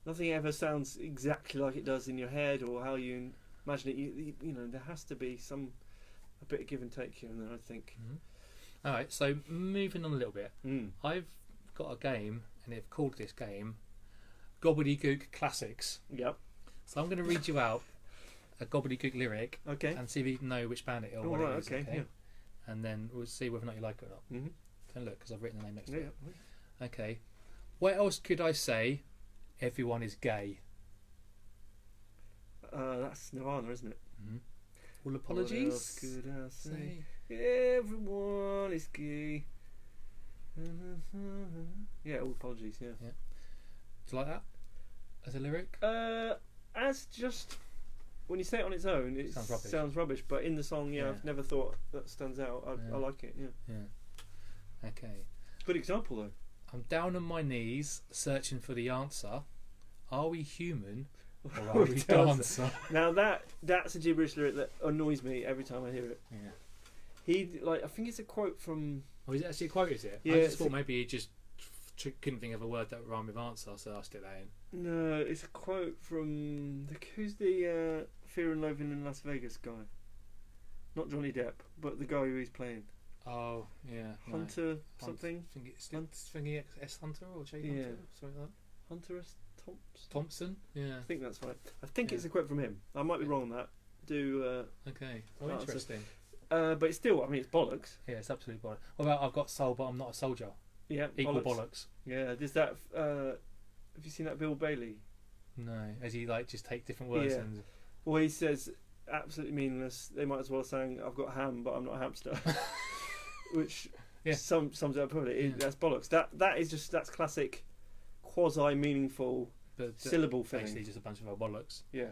Nothing ever sounds exactly like it does in your head or how you imagine it. There has to be a bit of give and take here and there, I think. Mm-hmm. All right, so moving on a little bit. I've got a game, and they've called this game Gobbledygook Classics. Yep. So I'm going to read you out a Gobbledygook lyric, and see if you know which band it is or what it is. Okay. Yeah. And then we'll see whether or not you like it or not. Mm-hmm. Don't look, because I've written the name next to it. Okay. What else could I say? Everyone is gay. That's Nirvana, isn't it? Mm-hmm. All apologies. What else could I say? Everyone is gay. Yeah, all apologies. Yeah. Do you like that as a lyric? As just when you say it on its own, it sounds rubbish. But in the song, I've never thought that stands out. I like it. Yeah. Okay. Good example though. I'm down on my knees searching for the answer. Are we human or are we dancer? Now that's a gibberish lyric that annoys me every time I hear it. Yeah. I think it's a quote from. Oh, is it actually a quote? Is it? Yeah, I just thought maybe he just couldn't think of a word that rhymed with answer, so I stick that in. No, it's a quote from who's the Fear and Loathing in Las Vegas guy? Not Johnny Depp, but the guy who he's playing. Oh yeah, Hunter something. Thingy S Hunter or J Hunter, something like that. Hunter S Thompson. Yeah, I think that's right. I think it's a quote from him. I might be wrong on that. Okay. Oh, interesting. But it's still, it's bollocks. Yeah, it's absolutely bollocks. What about I've got soul, but I'm not a soldier? Yeah, equal bollocks. Yeah, there's that. Have you seen that Bill Bailey? No, as he just take different words and. Well, he says absolutely meaningless. They might as well saying I've got ham, but I'm not a hamster. Which sums it up perfectly. That's bollocks. That's classic, quasi meaningful syllable filling. Basically, just a bunch of old bollocks. Yeah.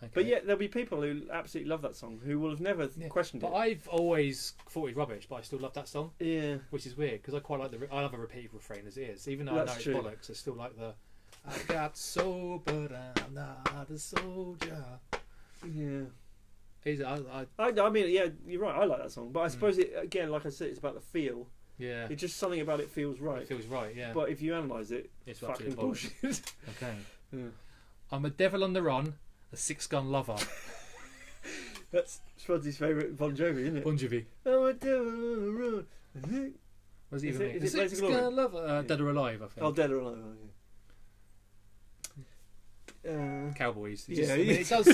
Okay. But there'll be people who absolutely love that song who will have never questioned it. But I've always thought it's rubbish, but I still love that song. Yeah. Which is weird because I quite like I love a repeated refrain as it is, even though I know it's bollocks. I still like the I got soul, but I'm not a soldier. Yeah. I mean, you're right. I like that song, but I suppose it again, like I said, it's about the feel. Yeah. It's just something about it feels right. It feels right. Yeah. But if you analyse it, it's fucking bullshit. Okay. Yeah. I'm a devil on the run, a six-gun lover. That's Spudsy's favourite Bon Jovi, isn't it? Bon Jovi. I'm a devil on the run. Is it Blazing Glory? Six-gun lover. Dead or Alive, I think. Oh, Dead or Alive. Cowboys. It sums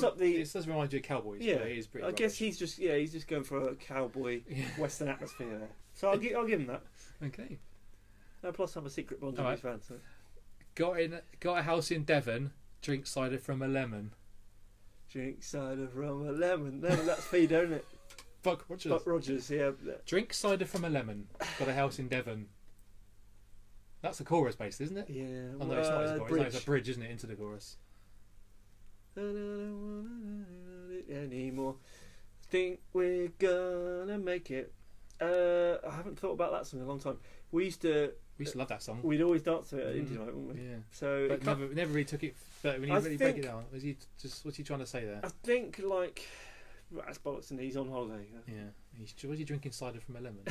up the. It does remind you of Cowboys. Yeah, but it is pretty. I guess he's just going for a cowboy western atmosphere there. So I'll give him that. Okay. Plus, I'm a secret Bon Jovi fan. So. Got a house in Devon. Drink cider from a lemon. Drink cider from a lemon. No, that's Fido, isn't it? Buck Rogers. Buck Rogers. Yeah. Drink cider from a lemon. Got a house in Devon. That's the chorus based, isn't it? Yeah. Oh, no, it's not a chorus. It's a bridge, isn't it, into the chorus? Anymore. Think we're gonna make it. I haven't thought about that song in a long time. We used to love that song. We'd always dance to it at Indie Night, wouldn't we? Yeah. So but never really took it. But when you really break it down, what's he trying to say there? I think that's bollocks, and he's on holiday. Yeah. Was he drinking cider from a lemon?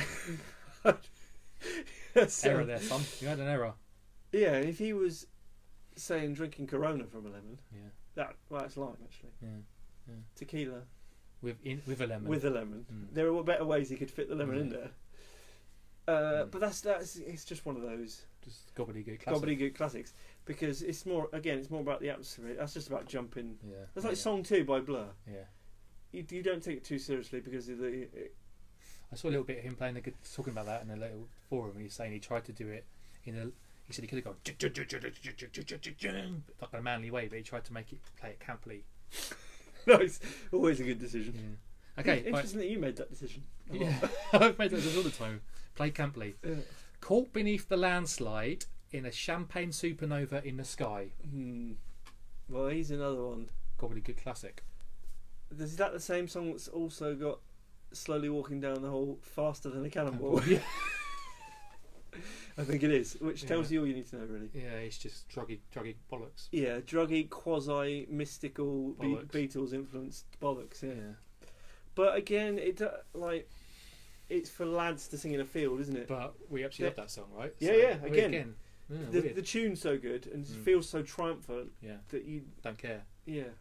Error there, son. You had an error. Yeah, if he was saying drinking Corona from a lemon, that's lime actually. Yeah. Tequila with a lemon. With a lemon. There are better ways he could fit the lemon in there. But it's just one of those just gobbledygook classics because it's more about the atmosphere. That's just about jumping. Yeah. That's like Song 2 by Blur. Yeah. You don't take it too seriously because of I saw a little bit of him playing the talking about that in a little forum, and he's saying he tried to do it in a. He said he could have gone like in a manly way, but he tried to play it camply. Nice, always a good decision. Yeah. Okay, interesting that you made that decision. Yeah, I've made that decision all the time. Play camply. Yeah. Caught beneath the landslide in a champagne supernova in the sky. Well, he's another one. Probably good classic. Is that the same song that's also got slowly walking down the hall faster than a cannonball? Yeah. I think it is, which tells you all you need to know, really. Yeah, it's just druggy bollocks. Yeah, druggy, quasi-mystical, Bollocks. Beatles-influenced bollocks, yeah. But again, it's for lads to sing in a field, isn't it? But we actually love that song, right? Yeah, So, again. Yeah, The tune's so good and it feels so triumphant that you... Don't care. Yeah.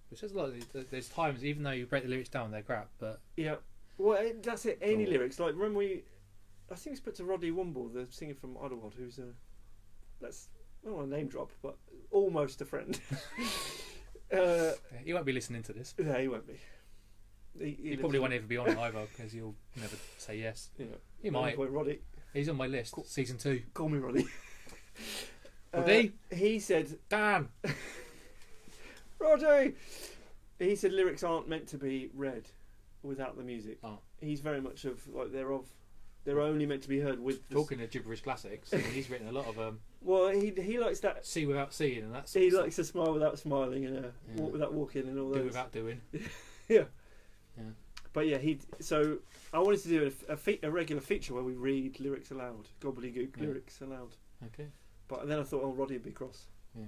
Which says a lot. There's times, even though you break the lyrics down, they're crap, but... Yeah. Well, that's it. Any lyrics. Like, remember I think we spoke to Roddy Womble, the singer from Idlewild, who's I don't want to name drop, but almost a friend. He won't be listening to this. Yeah, he won't be. He probably won't ever be on it either, because he'll never say yes. Yeah. He might. Boy, Roddy. He's on my list. Season 2. Call me Roddy. Roddy? He said... Dan! Roddy! He said lyrics aren't meant to be read without the music. Oh. He's very much of like they're only meant to be heard with talking of gibberish classics. He's written a lot of well, he likes that see without seeing, and that's he likes to smile without smiling and walk without walking and all that. Do without doing. Yeah. But yeah, so I wanted to do a regular feature where we read lyrics aloud, gobbledygook lyrics aloud. Okay. But then I thought, Roddy would be cross. Yeah.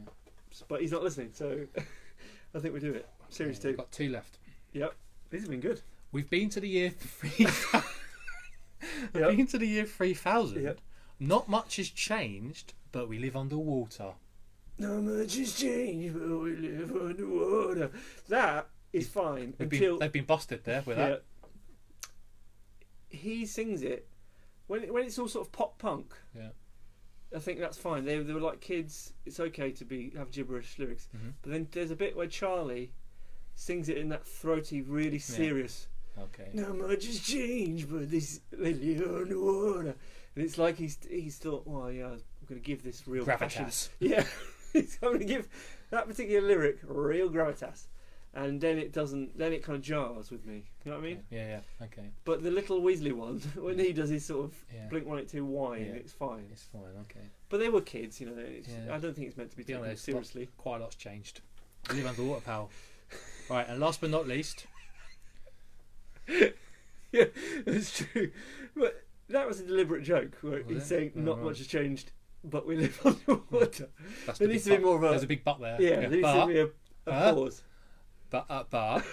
But he's not listening, so I think we do it. Series 2. We've got 2 left. Yep. These have been good. We've been to the year 3000. Been to the year 3000. Yep. Not much has changed, but we live underwater. Not much has changed, but we live underwater. That is fine. They've been busted there with that. He sings it when it's all sort of pop punk. Yeah. I think that's fine. They were like kids. It's okay to have gibberish lyrics, but then there's a bit where Charlie sings it in that throaty, really serious. Okay. Not much has changed, but this live underwater, and it's like he's thought, well, yeah, I'm going to give this real passion. Yeah, he's going to give that particular lyric real gravitas, and then it doesn't. Then it kind of jars with me. You know what I mean? Yeah. Okay. But the little Weasley one, when he does his sort of Blink-182 whine, it's fine. It's fine. Okay. But they were kids, you know. I don't think it's meant to be taken honest, seriously. Quite a lot's changed. We live underwater, pal. Right, and last but not least. Yeah, that's true. But that was a deliberate joke. Where he's saying not much has changed, but we live underwater. There needs to be more of a. There's a big but there. Yeah, there needs to be a pause. But.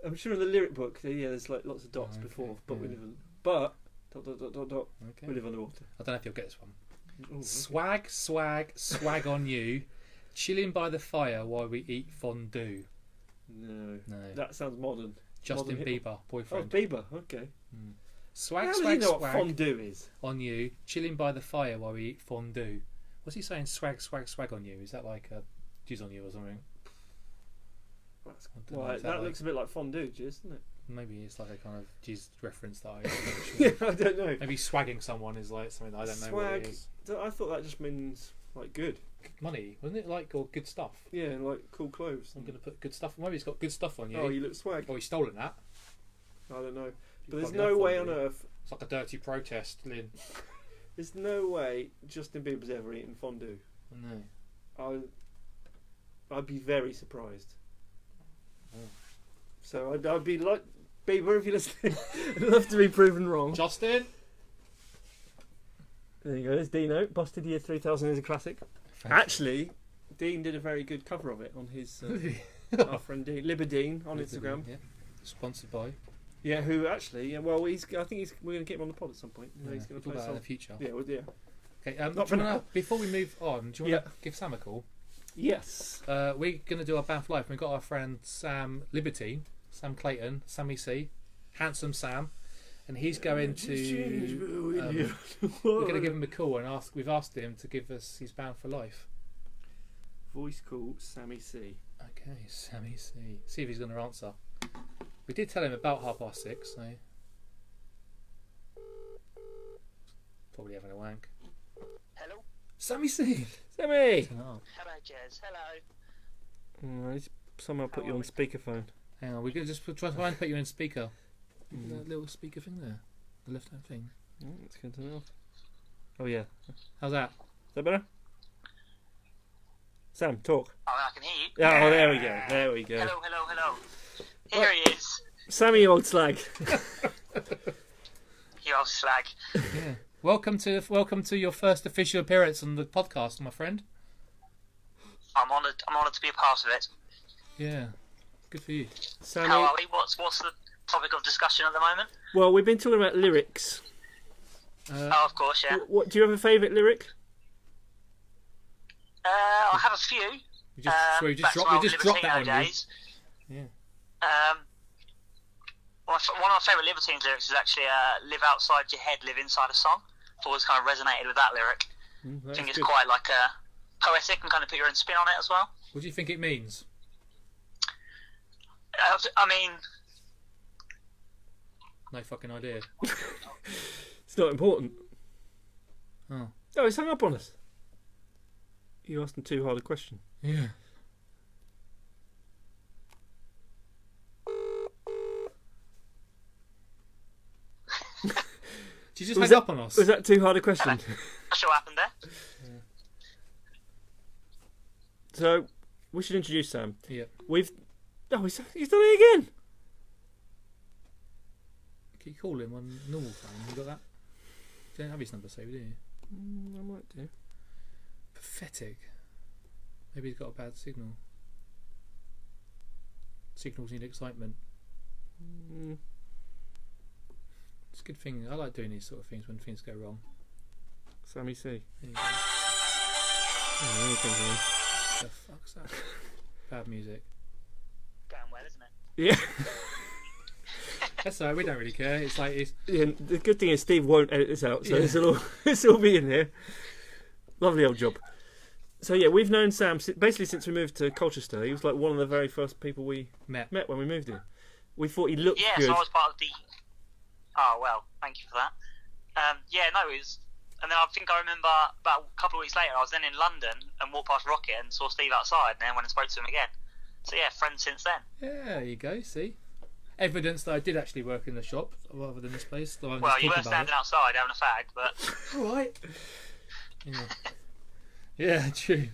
I'm sure in the lyric book, there's like lots of dots before. But we live in. But. ... Okay. We live underwater. I don't know if you'll get this one. Ooh, Swag on you. Chilling by the fire while we eat fondue. No. That sounds modern. Justin Bieber, boyfriend. Oh, Bieber, okay. Swag what fondue is? On you, chilling by the fire while we eat fondue. What's he saying? Swag on you. Is that like a jizz on you or something? That looks a bit like fondue, doesn't it? Maybe it's like a kind of jizz reference that I don't know. Maybe swagging someone is like something that I don't know what it is. I thought that just means like good. Money, wasn't it? Like, or good stuff. Yeah, and like cool clothes. I'm going to put good stuff. Maybe he's got good stuff on you. Oh, you look swag. Oh, he's stolen that. I don't know. But there's no way on earth. It's like a dirty protest, Lynn. There's no way Justin Bieber's ever eaten fondue. No. I'd be very surprised. Oh. So I'd be like, Bieber, if you're listening, I'd love to be proven wrong. Justin! There you go, there's Dino. Busted Year 3000 is a classic. Actually, Dean did a very good cover of it on his our friend Dean, Liberdine on Instagram. Yeah. Sponsored by. Yeah, who actually? Well, I think we're going to get him on the pod at some point. He's going to play that in the future. Yeah, Okay. Not for now. Before we move on, do you want to give Sam a call? Yes. We're going to do our Banff Live. We've got our friend Sam Libertine, Sam Clayton, Sammy C, handsome Sam, and he's going to. We're going to give him a call and ask. We've asked him to give us his Bound for Life. Voice call Sammy C. Okay, Sammy C. See if he's going to answer. We did tell him about 6:30. So. probably having a wank. Hello. Sammy C. Sammy! Oh, Hello, Jez. Hello. Let's somehow put How you are on we? speakerphone. hang on, we're going to just try and put you in speaker. That little speaker thing there. The left-hand thing. Let's go turn it off. Oh yeah. How's that? Is that better? Sam, talk. Oh, I can hear you. Oh, there we go. There we go. Hello, hello, hello. Here he is. Sammy, you old slag. You old slag. Yeah. Welcome to your first official appearance on the podcast, my friend. I'm honoured to be a part of it. Yeah. Good for you. Sammy. How are we? What's the topic of discussion at the moment? Well, we've been talking about lyrics. Oh, of course, yeah. What do you have a favourite lyric? I have a few. We just back to dropped my old that on Libertino you. days. Yeah. One of my favourite Libertines lyrics is actually "Live outside your head, live inside a song." I've always kind of resonated with that lyric. I think it's quite like poetic and kind of put your own spin on it as well. What do you think it means? I mean, No fucking idea. It's not important. Oh. Oh, it's hung up on us. You asked him too hard a question. Yeah. Did you just hang up on us? Was that too hard a question? not sure what happened there. So, we should introduce Sam. Yeah. Oh, he's done it again! Can you call him on normal phone? You got that? You don't have his number saved, do you? I might do. Pathetic. Maybe he's got a bad signal. Signals need excitement. It's a good thing. I like doing these sort of things when things go wrong. Sammy C. There you go. Oh, here he comes in. The fuck's that? Bad music. Going well, isn't it? Yeah. That's alright, we don't really care. It's like Yeah, the good thing is Steve won't edit this out, so it'll be in here. Lovely old job. So yeah, we've known Sam basically since we moved to Colchester. He was like one of the very first people we met when we moved here. We thought he looked Yeah, good. so I was part of the. Oh well, thank you for that. Yeah, no, it was. And then I think I remember about a couple of weeks later, I was then in London and walked past Rocket and saw Steve outside, and then went and spoke to him again. So yeah, friends since then. Yeah, there you go, see? Evidence that I did actually work in the shop rather than this place. Though I'm Well, just you were talking about standing outside having a fag, but Alright. Yeah, true.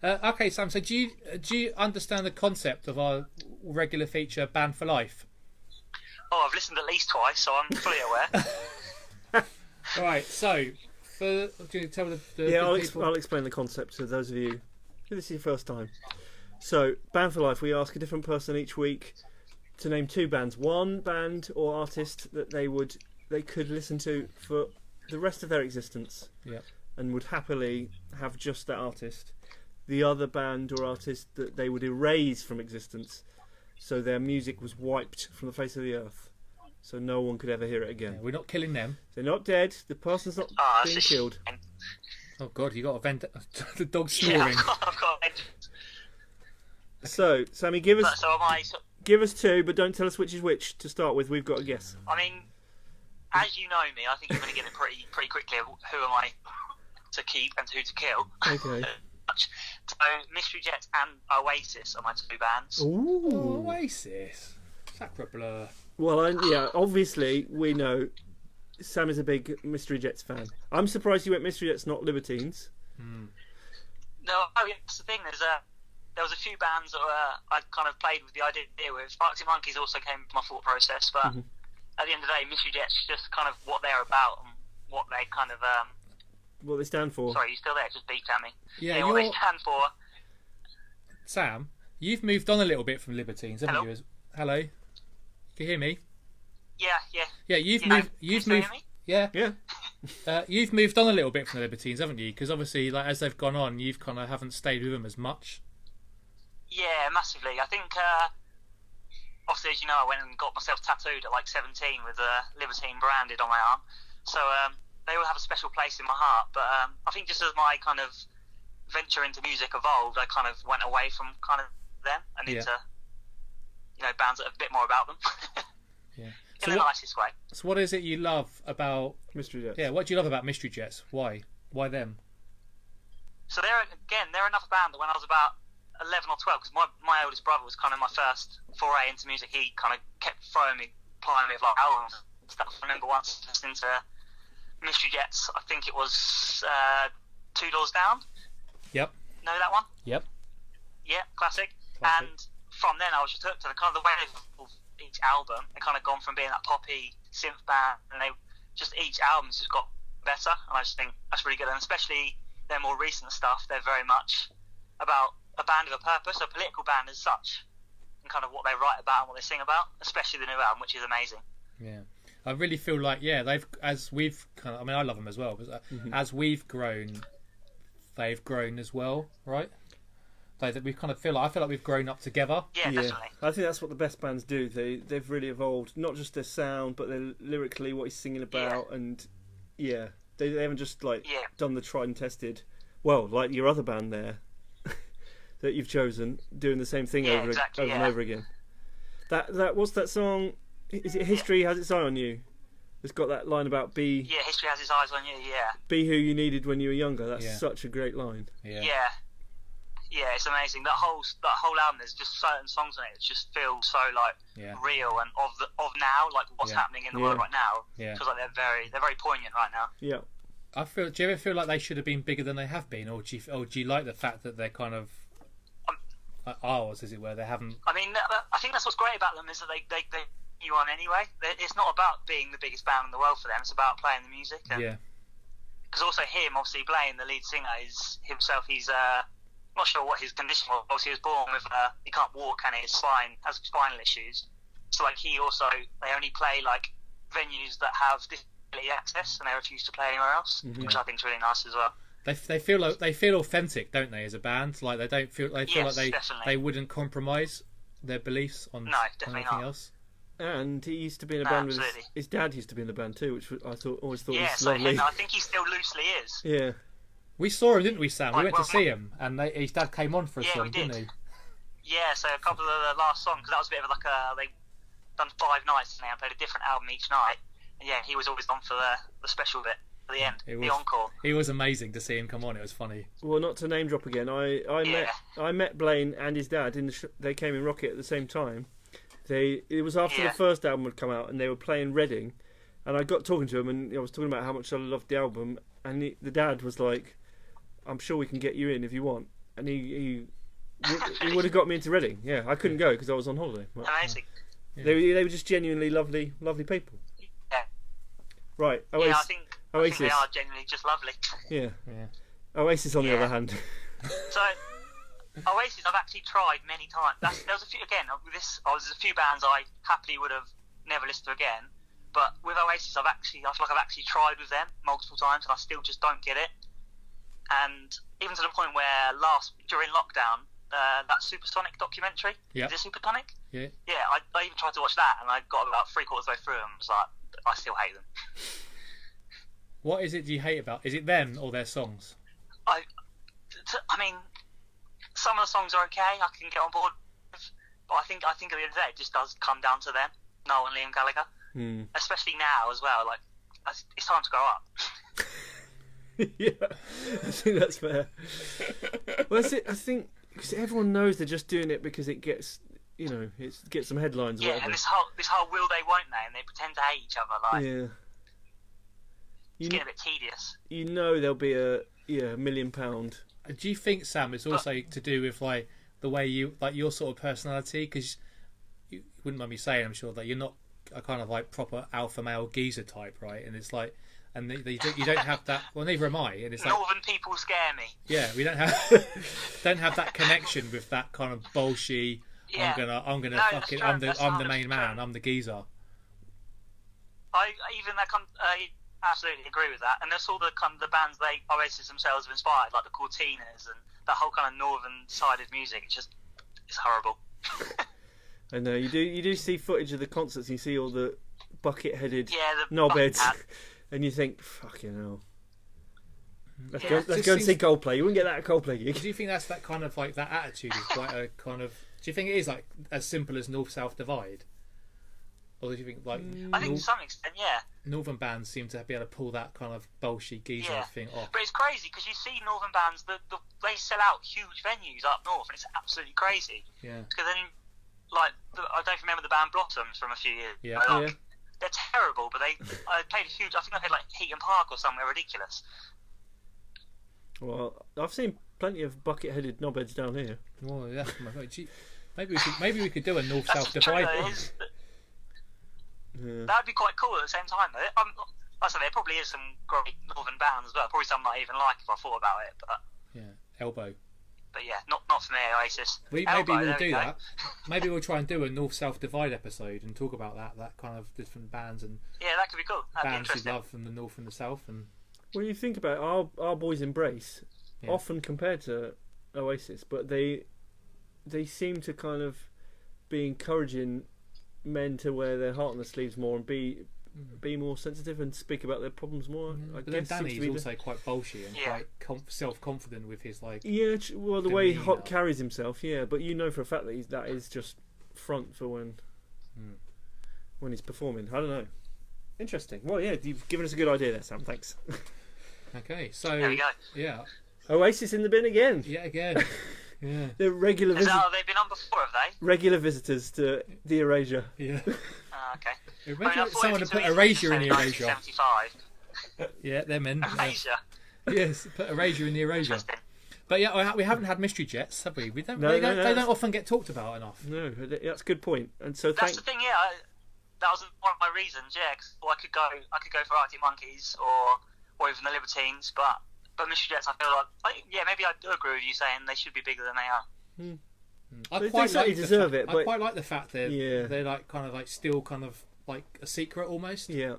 Okay, Sam, so do you understand the concept of our regular feature, Band for Life? oh, I've listened at least twice, so I'm fully aware. Alright, so, do you tell the Yeah, people? I'll explain the concept to those of you who this is your first time. So, Band for Life, we ask a different person each week to name two bands, one band or artist that they could listen to for the rest of their existence, Yeah. and would happily have just that artist. The other band or artist that they would erase from existence, so their music was wiped from the face of the earth, so no one could ever hear it again. Yeah, we're not killing them. They're not dead. The person's not Oh, being that's a killed. shame. Oh god, you got a vent. The dog's Yeah, snoring. I've got So, Sammy, give us so am I. two, but don't tell us which is which. To start with, we've got a guess. I mean, as you know me, I think you're going to get it pretty quickly. Who am I to keep and who to kill? Okay. So, Mystery Jets and Oasis are my two bands. Ooh. Oasis. Sacre bleu. Well, yeah, obviously we know Sam is a big Mystery Jets fan. I'm surprised you went Mystery Jets, not Libertines. No, oh yeah, that's the thing. There was a few bands that I kind of played with the idea with. Arctic Monkeys also came into my thought process, but at the end of the day, Mystery Jets is just kind of what they're about and what they kind of. What they stand for. Sorry, you still there? Just beeped at me. Yeah, what they stand for. Sam, you've moved on a little bit from Libertines, haven't Hello? you? Hello? Can you hear me? Yeah. Yeah, you've Yeah, moved. can You've you still moved. hear me? Yeah, Yeah. you've moved on a little bit from the Libertines, haven't you? Because obviously, like as they've gone on, you've kind of haven't stayed with them as much. Yeah, massively. I think, obviously, as you know, I went and got myself tattooed at like 17 with Libertine branded on my arm. So they will have a special place in my heart. But I think just as my kind of venture into music evolved, I kind of went away from kind of them and into, bands that have a bit more about them. Yeah. in the nicest way. So what is it you love about Mystery Jets? Yeah, what do you love about Mystery Jets? Why them? So they're another band that when I was about 11 or 12, because my oldest brother was kind of my first foray into music. He kind of kept plying me with like albums and stuff. I remember once listening to Mystery Jets. I think it was Two Doors Down. Yep. Know that one? Yep. Yeah, classic. And from then I was just hooked to the kind of the way of each album. They kind of gone from being that poppy synth band, and each album's just got better. And I just think that's really good. And especially their more recent stuff, they're very much about a band with a purpose, a political band as such, and kind of what they write about and what they sing about, especially the new album, which is amazing. Yeah, I really feel like I love them as well, but as we've grown, they've grown as well, right? We kind of I feel like we've grown up together. Yeah, definitely. I think that's what the best bands do. They've really evolved, not just their sound, but their lyrically, what he's singing about, and they haven't just done the tried and tested. Well, like your other band there that you've chosen, doing the same thing over and over again. That what's that song? Is it History Has Its Eye on You? It's got that line about be. Yeah, history has its eyes on you. Yeah. Be who you needed when you were younger. That's such a great line. Yeah. Yeah, it's amazing. That whole album, there's just certain songs on it that just feel so real and of now, like what's happening in the world right now. Yeah. Feels like they're very poignant right now. Yeah. Do you ever feel like they should have been bigger than they have been, or do you like the fact that they're kind of ours, as it were? They haven't. I mean, I think that's what's great about them is that they you on anyway. It's not about being the biggest band in the world for them. It's about playing the music. And, because also him, obviously Blaine, the lead singer, is himself. He's not sure what his condition was. Obviously, he was born with he can't walk and his spine has spinal issues. So they only play like venues that have disability access, and they refuse to play anywhere else, which I think is really nice as well. They feel authentic, don't they, as a band? Like they feel like they wouldn't compromise their beliefs on anything else. And he used to be in a band with his dad. Used to be in the band too, which I always thought was lovely. I think he still loosely is. Yeah. We saw him, didn't we, Sam? We went to see him, and his dad came on for a song, didn't he? Yeah, so a couple of the last songs, because that was a bit of like they done 5 nights and they played a different album each night. And yeah, he was always on for the special bit at the end, the encore. It was amazing to see him come on. It was funny. Well, not to name drop again, I met Blaine and his dad they came in Rocket at the same time. It was after the first album had come out, and they were playing Reading, and I got talking to him, and I was talking about how much I loved the album, and the dad was like, "I'm sure we can get you in if you want," and he would have got me into Reading. Yeah, I couldn't go because I was on holiday. Amazing. They were just genuinely lovely people. Yeah. Right. Oasis. I Oasis. think they are genuinely just lovely. Yeah. Oasis, on the other hand. So, Oasis, I've actually tried many times. There was a few there's a few bands I happily would have never listened to again. But with Oasis, I feel like I've actually tried with them multiple times, and I still just don't get it. And even to the point where during lockdown, that Supersonic documentary, is it Supersonic? Yeah. Yeah, I even tried to watch that, and I got about 3/4 way through, and was like, I still hate them. What is it you hate about? Is it them or their songs? I mean, some of the songs are okay. I can get on board with, but I think at the end of the day, it just does come down to them, Noel and Liam Gallagher, especially now as well. Like, it's time to grow up. Yeah, I think that's fair. Well, that's it. I think because everyone knows they're just doing it because it gets, it gets some headlines. Or whatever. And this whole will they, won't they, and they pretend to hate each other. Like, it's getting a bit tedious. There'll be a £1 million. Do you think, Sam, it's also to do with like the way you your sort of personality? Because you wouldn't mind me saying, I'm sure that you're not a kind of like proper alpha male geezer type, right? And it's like. And you don't have that. Well, neither am I. And it's like, Northern people scare me. Yeah, we don't have that connection with that kind of bullshit. Yeah. I'm the main man. I'm the geezer. I absolutely agree with that. And there's all the bands Oasis themselves have inspired, like the Cortinas and that whole kind of northern side of music. It's horrible. I know you do see footage of the concerts. And you see all the bucket-headed knobheads. And you think, fucking hell. Let's go and see Coldplay. You wouldn't get that at Coldplay gig. Do you think that's that kind of like that attitude is quite a kind of? Do you think it is like as simple as north-south divide, Or do you think like I think to some extent, yeah. northern bands seem to be able to pull that kind of bolshy geezer thing off? But it's crazy because you see northern bands that they sell out huge venues up north, and it's absolutely crazy. Yeah. Because then, like, I don't remember the band Blossoms from a few years. Yeah. Like, they're terrible, but I played huge. I think I played like Heaton Park or somewhere ridiculous. Well, I've seen plenty of bucket-headed knobheads down here. Oh yeah. Maybe we could do a north-south divide. Yeah. That'd be quite cool at the same time, though. Like I said, there probably is some great northern bands as well. Probably some I even like if I thought about it. But Elbow. But yeah, not for me, Oasis. Maybe Elbow, we'll do go. that. Maybe we'll try and do a north-south divide episode and talk about that kind of different bands and Yeah, that could be cool. That'd be bands we interesting. love from the north and the south. And Well, you think about it, our boys Embrace, often compared to Oasis, but they seem to kind of be encouraging men to wear their heart on their sleeves more and be more sensitive and speak about their problems more. but then Danny's also quite bolshy and quite self-confident with his like. Yeah, well, the way demeanour. Hot carries himself, yeah, but you know for a fact that that is just front for when he's performing. I don't know. Interesting. Well, yeah, you've given us a good idea there, Sam. Thanks. Okay, so There we go. yeah, Oasis in the bin again. yet again, yeah, They're regular Have they been on before, have they? regular visitors to the Erasure. yeah. Okay. Imagine I thought someone if to it's put a erasure in the reason, erasure. 75. Yeah, them in. Erasure. Yes, put erasure in the erasure. Interesting. But yeah, we haven't had mystery jets, have we? We don't. No, they no, don't, no, they that's- don't often get talked about enough. No, that's a good point. And so That's the thing, yeah. That was one of my reasons, yeah. Cause, I could go for Arctic Monkeys or even the Libertines, but Mystery Jets, I feel like yeah, maybe I do agree with you saying they should be bigger than they are. I They certainly deserve it, I but- quite like the fact that they're like kind of like still kind of like a secret almost. yeah.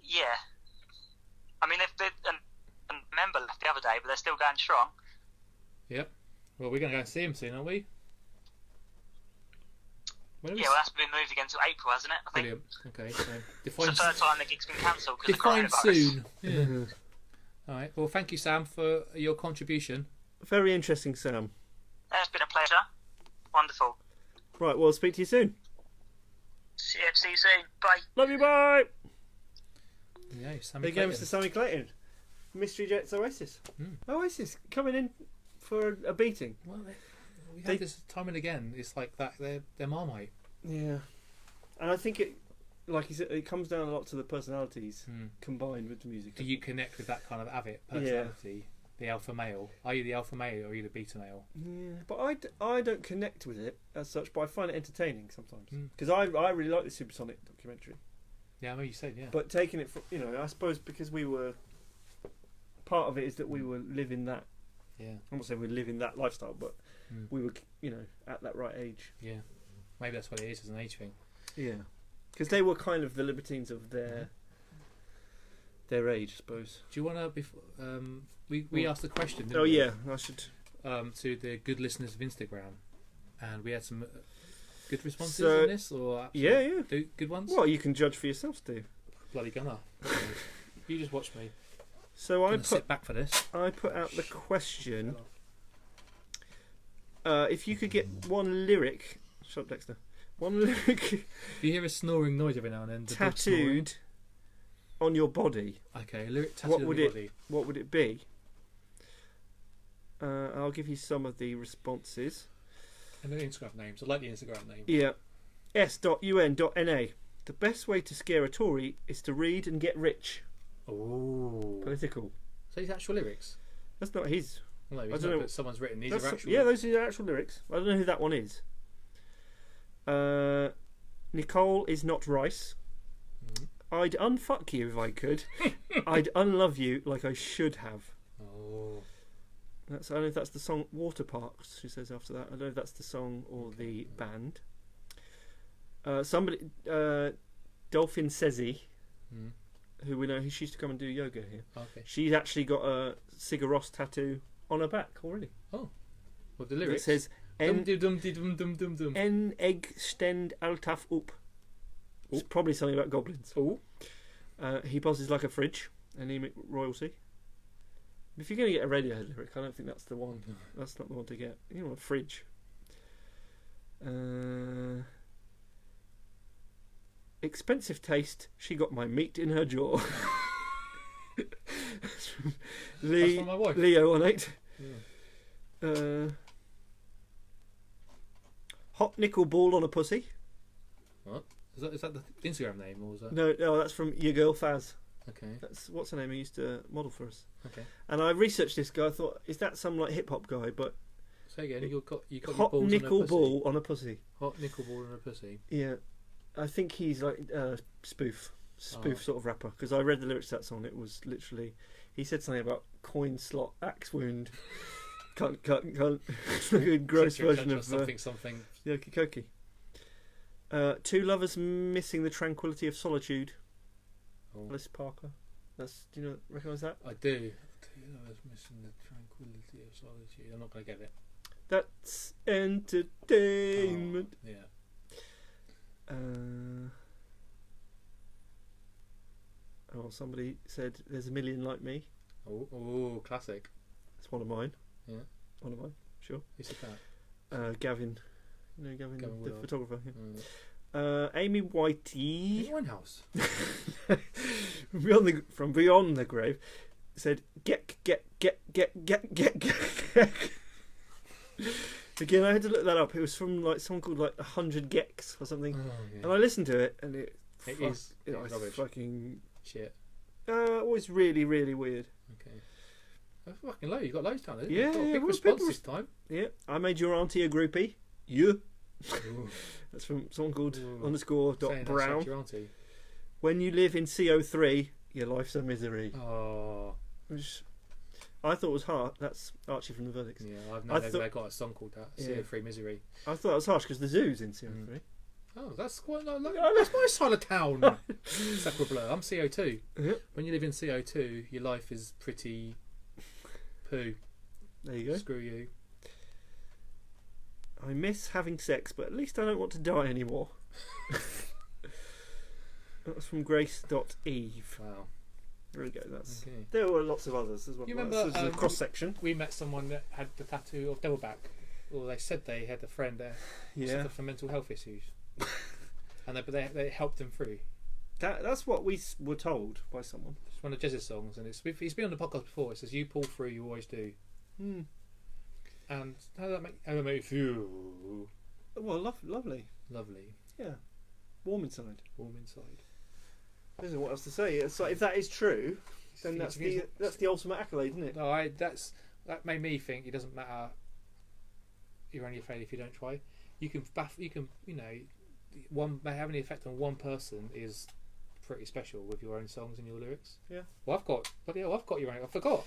Yeah. I mean, they've a member left the other day, but they're still going strong. Yep. Well, we're going to go and see him soon, aren't we? When are we Yeah, well, that's been moved again till April, hasn't it? I think. Brilliant. Okay, so It's define, the third time the gig's been cancelled because of define coronavirus. soon. Yeah. All right. Well, thank you, Sam, for your contribution. Very interesting, Sam. It's been a pleasure. Wonderful. Right, well, speak to you soon. See you soon. Bye. Love you, bye. Yeah, Sammy There you go, Clayton. Mr. Sammy Clayton. Mystery Jets Oasis. Oasis coming in for a beating. Well, we had this time and again. It's like that. They're Marmite. Yeah. And I think it, like you said, it comes down a lot to the personalities combined with the music. Do you connect with that kind of avid personality? The alpha male. Are you the alpha male or are you the beta male? Yeah, but I don't connect with it as such, but I find it entertaining sometimes. Because I really like the Supersonic documentary. Yeah, I know you said, yeah. But taking it from, I suppose because we were, part of it is that we were living that, I'm not saying we were living that lifestyle, but we were, at that right age. Yeah. Maybe that's what it is as an age thing. Yeah. Because they were kind of the libertines of their age, I suppose. Do you want to, we asked the question, didn't Oh, we? yeah, I should. To the good listeners of Instagram, and we had some good responses So, on this, or yeah. good ones. Well, you can judge for yourself, Steve. Bloody gunner! You just watch me. So I Sit back for this. put out the question: if you could get one lyric, shut up, Dexter. One lyric If you hear a snoring noise every now and then, the dog's tattooed on your body, snoring. Okay, a lyric tattooed What on would your it- body. what would it be? I'll give you some of the responses. And the Instagram names. I like the Instagram name. Yeah. S.un.na. The best way to scare a Tory is to read and get rich. Oh. Political. So these actual lyrics. That's not his. Well, no, I it's don't not know. that someone's written. These That's- are actual. Yeah, those are the actual lyrics. I don't know who that one is. Nicole is not rice. I'd unfuck you if I could. I'd unlove you like I should have. Oh. I don't know if that's the song Water Parks, she says after that. I don't know if that's the song or the band. Dolphin Sezzy, who we know, she used to come and do yoga here. Okay. She's actually got a Sigur Rós tattoo on her back already. Oh. With the It lyrics. says Dum dum dum dum dum dum. En egg stend altaf up. It's probably something about goblins. Oh. He buzzes like a fridge. Anemic royalty. If you're going to get a Radiohead lyric, I don't think that's the one. That's not the one to get. You know, a fridge. expensive taste. She got my meat in her jaw. That's from That's from my wife. Leo on 8. Yeah. Hot nickel ball on a pussy. What? Is that the Instagram name, or was that? No, that's from your girl Faz. Okay. That's what's her name. He used to model for us. Okay. And I researched this guy. I thought, is that some like hip hop guy? But Say again. You got hot your balls nickel on a pussy. ball on a pussy. Hot nickel ball on a pussy. Yeah, I think he's like spoof Oh. sort of rapper. Because I read the lyrics to that song. It was literally, he said something about coin slot, axe wound, cunt. It's like a gross version of something. Yoki Koki. Two lovers missing the tranquility of solitude. Oh. Alice Parker. That's, do you recognise that? I do. I was missing the tranquility of solitude. I'm not going to get it. That's entertainment. Oh, yeah. Somebody said there's a million like me. Oh, classic. It's one of mine. Yeah. One of mine, sure. Who said that? Gavin. You know Gavin, Gavin the Woodard. photographer. Yeah. Amy Whitey Winehouse. from beyond the grave said get. Again, I had to look that up. It was from like someone called like 100 Gex or something, Yeah. and I listened to it, and it is was rubbish. fucking Shit. it was really really weird. Okay. That's fucking low. You got loads down there. Yeah, You've got a yeah, big well, response people this time. Yeah, I made your auntie a groupie. You. Ooh. That's from someone called Ooh. underscore dot Saying Brown. that's your auntie. When you live in CO3, your life's a misery. Oh. Which I thought was hard. That's Archie from the Verdicts. Yeah, I've known they got a song called that. Yeah. CO3 Misery. I thought it was harsh because the zoo's in CO3. Oh, that's quite. That's my side of town. Sacre bleu. I'm CO2. Yeah. When you live in CO2, your life is pretty poo. There you go. Screw you. I miss having sex, but at least I don't want to die anymore. That was from Grace.eve. Wow. There we go. That's. Okay. There were lots of others as well. You remember, This is a cross section. We met someone that had the tattoo of Devilback. Or they said they had a friend that suffered from mental health issues. And they helped them through. That's what we were told by someone. It's one of Jez's songs, and he's been on the podcast before. It says, "You pull through, you always do." Hmm. And how does that make you feel? Well, lovely. Lovely, Yeah. Warm inside. warm inside. I don't know what else to say. It's like, if that is true, then that's the ultimate accolade, isn't it? No, that made me think it doesn't matter. You're only afraid if you don't try. You can having the effect on one person is pretty special with your own songs and your lyrics. Yeah. Well, I've got your own. I forgot.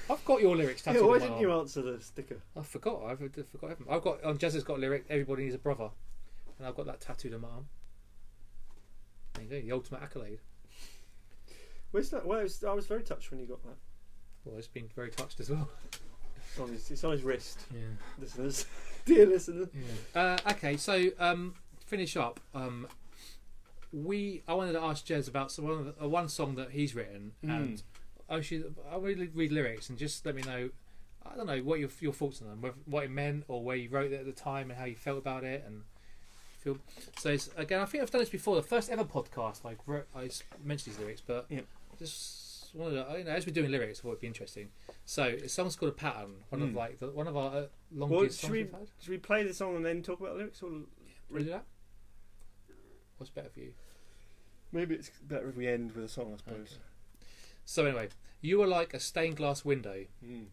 I've got your lyrics tattooed Yeah, why on my didn't arm. you answer the sticker? I forgot. I've forgot everything. I've got on Jazz has got a lyric. Everybody needs a brother, and I've got that tattooed on my arm. There you go. The ultimate accolade. Where's that? Well, I was very touched when you got that. Well, it's been very touched as well. It's on his wrist, Yeah. listeners, dear listeners. Yeah. Okay, so finish up. I wanted to ask Jez about one song that he's written, and I'll really read lyrics and just let me know. I don't know what your thoughts on them, what it meant, or where you wrote it at the time, and how you felt about it, and feel. So again, I think I've done this before. The first ever podcast, I mentioned these lyrics, but just wanted to, as we're doing lyrics, I thought it'd be interesting. So the song's called "A Pattern." One of our longest songs we've had. Should we play the song and then talk about the lyrics, or Read that. What's better for you? maybe it's better if we end with a song, I suppose. Okay. So anyway, you are like a stained glass window. Mm.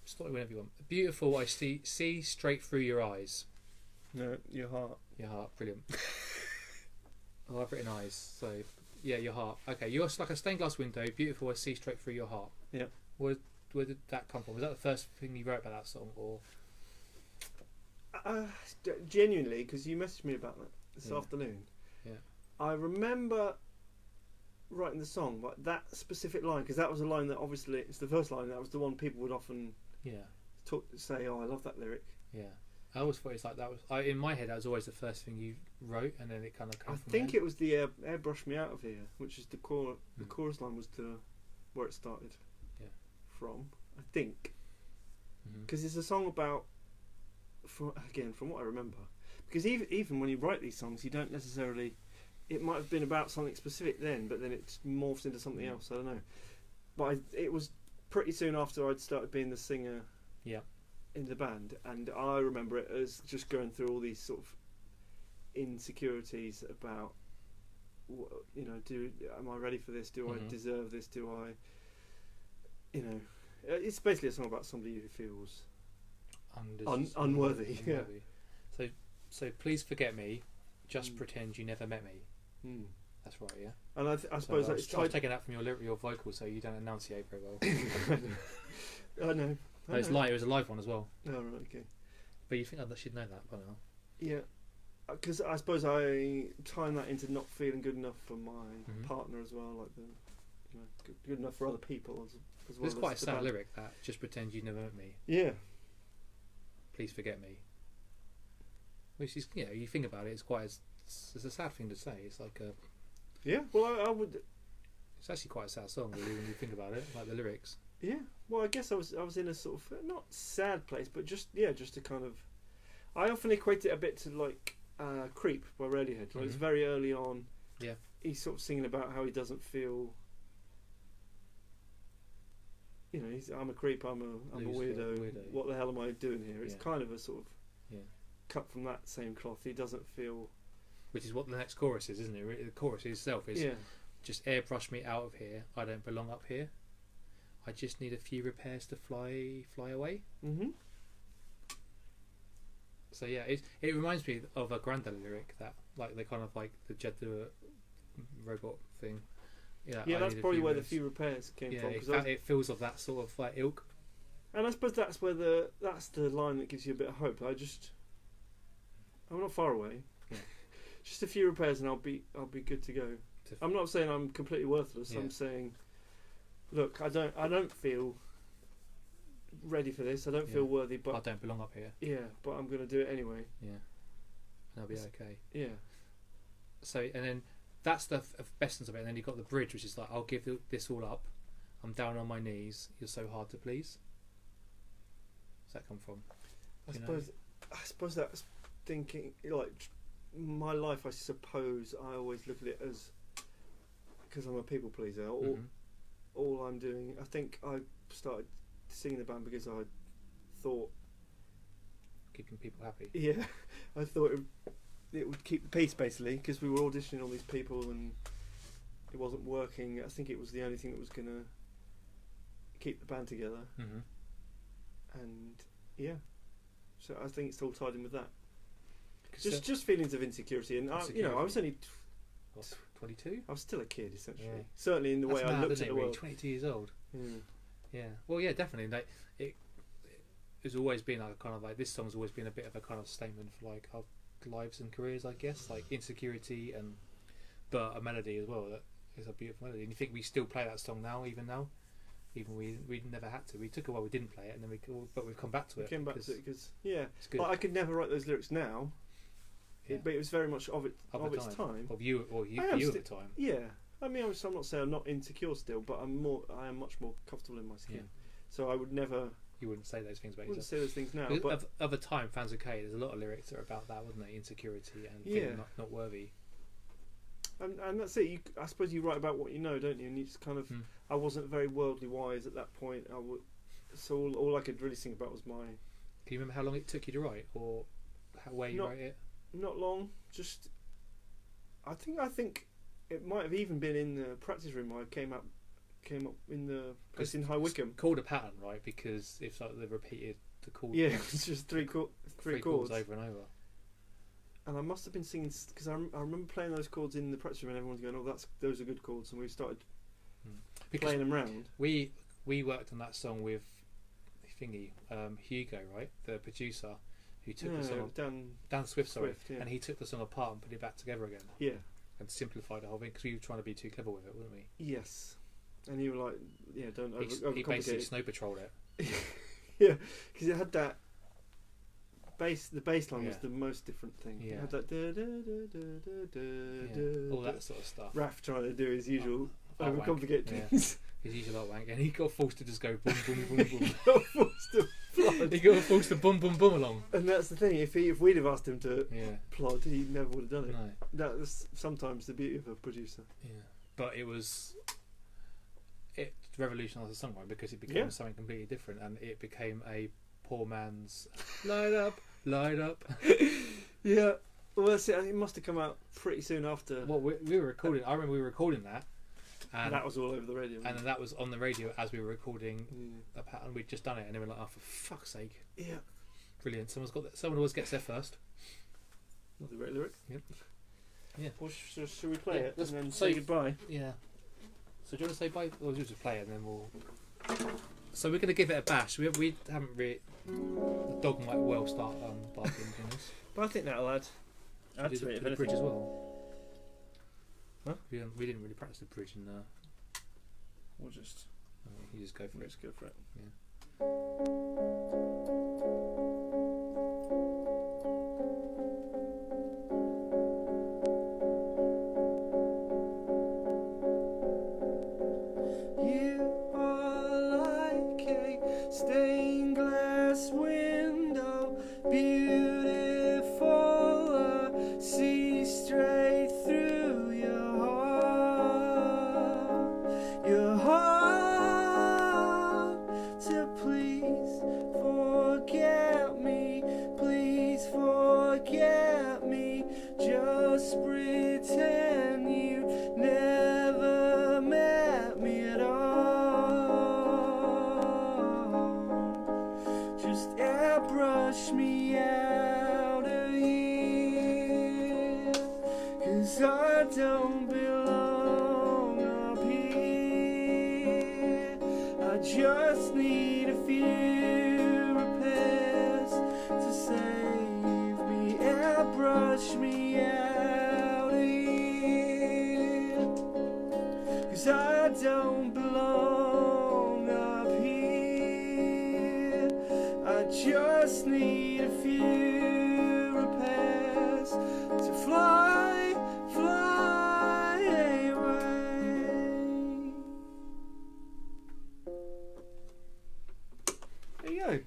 Start whenever you want. Beautiful, I see straight through your eyes. No, your heart. Your heart, brilliant. Oh, I've written eyes, so yeah, your heart. Okay, you're like a stained glass window. Beautiful, I see straight through your heart. Yeah. Where did that come from? Was that the first thing you wrote about that song, or? Genuinely, because you messaged me about that this afternoon. Yeah. I remember writing the song, but that specific line, because that was a line that obviously it's the first line. That was the one people would often say, "Oh, I love that lyric." Yeah. I always thought it's like that was in my head. That was always the first thing you wrote, and then it kind of. I think it was the "Airbrush Me Out of Here," which is the chorus line was where it started. Yeah. From I think, because it's a song about. From what I remember, because even when you write these songs, you don't necessarily it might have been about something specific then, but then it morphed into something else. I don't know. But it was pretty soon after I'd started being the singer. Yeah. In the band, and I remember it as just going through all these sort of insecurities about, am I ready for this? Do I deserve this? Do I, it's basically a song about somebody who feels unworthy. Yeah. So please forget me. Just pretend you never met me. That's right, yeah. And I suppose I was taking that from your vocal, so you don't enunciate very well. I know. No, it was a live one as well. Oh, right, okay. But you think I should know that by now? Yeah, because I suppose I tying that into not feeling good enough for my partner as well, like good enough for other people as well. It's quite a sad lyric, that just pretend you never met me. Yeah. Please forget me. Which is, you think about it, it's a sad thing to say. It's like a. Yeah, well, I would. It's actually quite a sad song, really, when you think about it, like the lyrics. Yeah, well, I guess I was in a sort of not sad place, but just a kind of. I often equate it a bit to like "Creep" by Radiohead. Like it's very early on. Yeah, he's sort of singing about how he doesn't feel. I'm a creep. I'm a weirdo. What the hell am I doing here? It's kind of a sort of cut from that same cloth. He doesn't feel. Which is what the next chorus is, isn't it? The chorus itself is just airbrush me out of here. I don't belong up here. I just need a few repairs to fly away. So yeah, it reminds me of a Grandad lyric that like the kind of like the Jed the robot thing. Yeah, that's probably where the few repairs came from. Because it feels of that sort of like ilk. And I suppose that's where that's the line that gives you a bit of hope. I'm not far away. Yeah. Just a few repairs and I'll be good to go. I'm not saying I'm completely worthless. I'm saying, look, I don't feel ready for this. I don't feel worthy, but I don't belong up here. Yeah, but I'm going to do it anyway. Yeah, and I'll be okay. Yeah. So and then that's the essence of it. And then you've got the bridge, which is like, I'll give this all up. I'm down on my knees. You're so hard to please. Where's that come from? I suppose that's thinking like my life. I suppose I always look at it as because I'm a people pleaser. All I'm doing. I think I started singing the band because I thought keeping people happy. Yeah, I thought it would keep the peace basically because we were auditioning all these people and it wasn't working. I think it was the only thing that was going to keep the band together. And so I think it's all tied in with that. Just feelings of insecurity, and I was only 22. I was still a kid essentially. Yeah. Certainly in the way I looked at the world. 22 years old. Yeah. Well, yeah, definitely. Like it's always been like kind of like this song's always been a bit of a kind of statement for like our lives and careers, I guess, like insecurity but a melody as well that is a beautiful melody. And you think we still play that song now, even we never had to. We took a while, we didn't play it, and then but we've come back to it. Came back to it because it's good. Like, I could never write those lyrics now. But it was very much of its time. Of you at the time. Yeah, I mean, I'm not saying I'm not insecure still, but I am much more comfortable in my skin. Yeah. So I would never. You wouldn't say those things about yourself. Wouldn't say those things now. But of the time, Fans OK, there's a lot of lyrics that are about that, wasn't there? Insecurity and feeling not worthy. And that's it. I suppose you write about what you know, don't you? And you just kind of. I wasn't very worldly wise at that point. So all I could really think about was my. Can you remember how long it took you to write, or where you wrote it? Not long. Just. I think it might have even been in the practice room. I came up in the place in High Wycombe. Called a pattern, right? Because if like they've repeated the chord. Yeah, it's just three chords over and over. And I must have been singing because I remember playing those chords in the practice room, and everyone's going, "Oh, those are good chords," and we started playing them round. We worked on that song with Hugo, right, the producer, who took the song Dan Swift, and he took the song apart and put it back together again. Yeah, and simplified the whole thing because we were trying to be too clever with it, weren't we? Yes, and you were like, don't overcomplicate. He basically snow patrolled it. Yeah, because it had that. The bass line was the most different thing. Yeah. It had that all that sort of stuff. Raph trying to do his usual overcomplicate things. He's usually like wank, and he got forced to just go boom, boom, boom, boom. Got forced to plod. He got forced to boom, boom, boom along. And that's the thing. If we'd have asked him to Yeah. plod, he never would have done it. No. That's sometimes the beauty of a producer. Yeah. But it revolutionised the songwriting because it became something completely different, and it became a poor man's light up, light up. Yeah. Well, that's it. It must have come out pretty soon after. Well, we were recording. I remember we were recording that, and that was all over the radio. and then that was on the radio as we were recording. Yeah. And we'd just done it, and they were like, "Oh, for fuck's sake!" Yeah. Brilliant. Someone always gets there first. Not the great lyric. Yep. Yeah. Well, should we play Yeah, it let's and then say- say goodbye? Yeah. So do you want to say bye? Or we'll just play it and then we'll. So we're going to give it a bash. We haven't really. The dog might well start barking in this. But I think that'll add To to it. If the bridge anything. as well. Huh? We didn't really practice the bridge, and We'll just you just go for it. let's go for it. You are like a stained glass window, beautiful. I see straight through your heart. So please forget me, please forget me. Just pretend you never met me at all. Just airbrush me out of here, 'cause I don't belong up here. I just need a few repairs to save me. Airbrush me out of here, 'cause I don't belong up here. I just need a few repairs to fly away. There you go.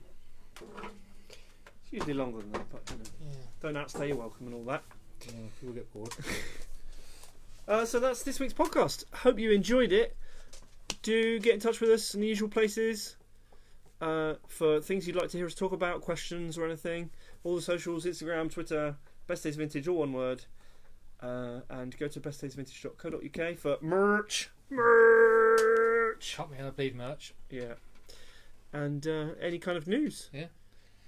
It's usually longer than that, but you know, don't outstay your welcome and all that. Yeah, we'll get bored. So that's this week's podcast. Hope you enjoyed it. Do get in touch with us in the usual places for things you'd like to hear us talk about, questions or anything. All the socials, Instagram, Twitter, Best Days Vintage, all one word. And go to bestdaysvintage.co.uk for merch. Cut me on a bleed merch. Yeah. And any kind of news. Yeah.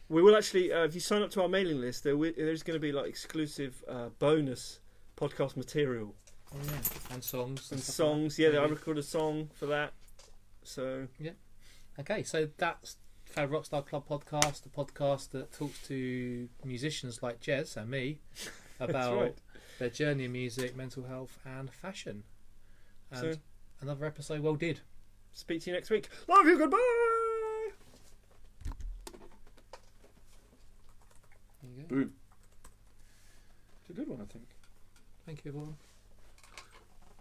We will actually, if you sign up to our mailing list, there's going to be like exclusive bonus podcast material. Oh, yeah. And songs. And stuff songs, like that. yeah, I recorded a song for that. So Okay, so that's Fair Rockstar Club Podcast, the podcast that talks to musicians like Jez and me about right. their journey in music, mental health, and fashion. And So- another episode well did. speak to you next week. Love you, goodbye. There you go. Boom. It's a good one, I think. Thank you, everyone.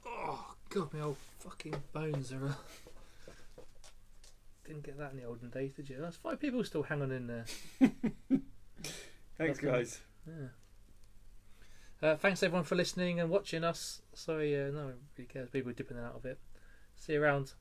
Oh god, my old fucking bones are. Didn't get that in the olden days, did you? There's 5 people still hanging in there. Thanks, Lovely. guys. Yeah. Thanks everyone for listening and watching us. Sorry, no one really cares. People are dipping out of it. See you around.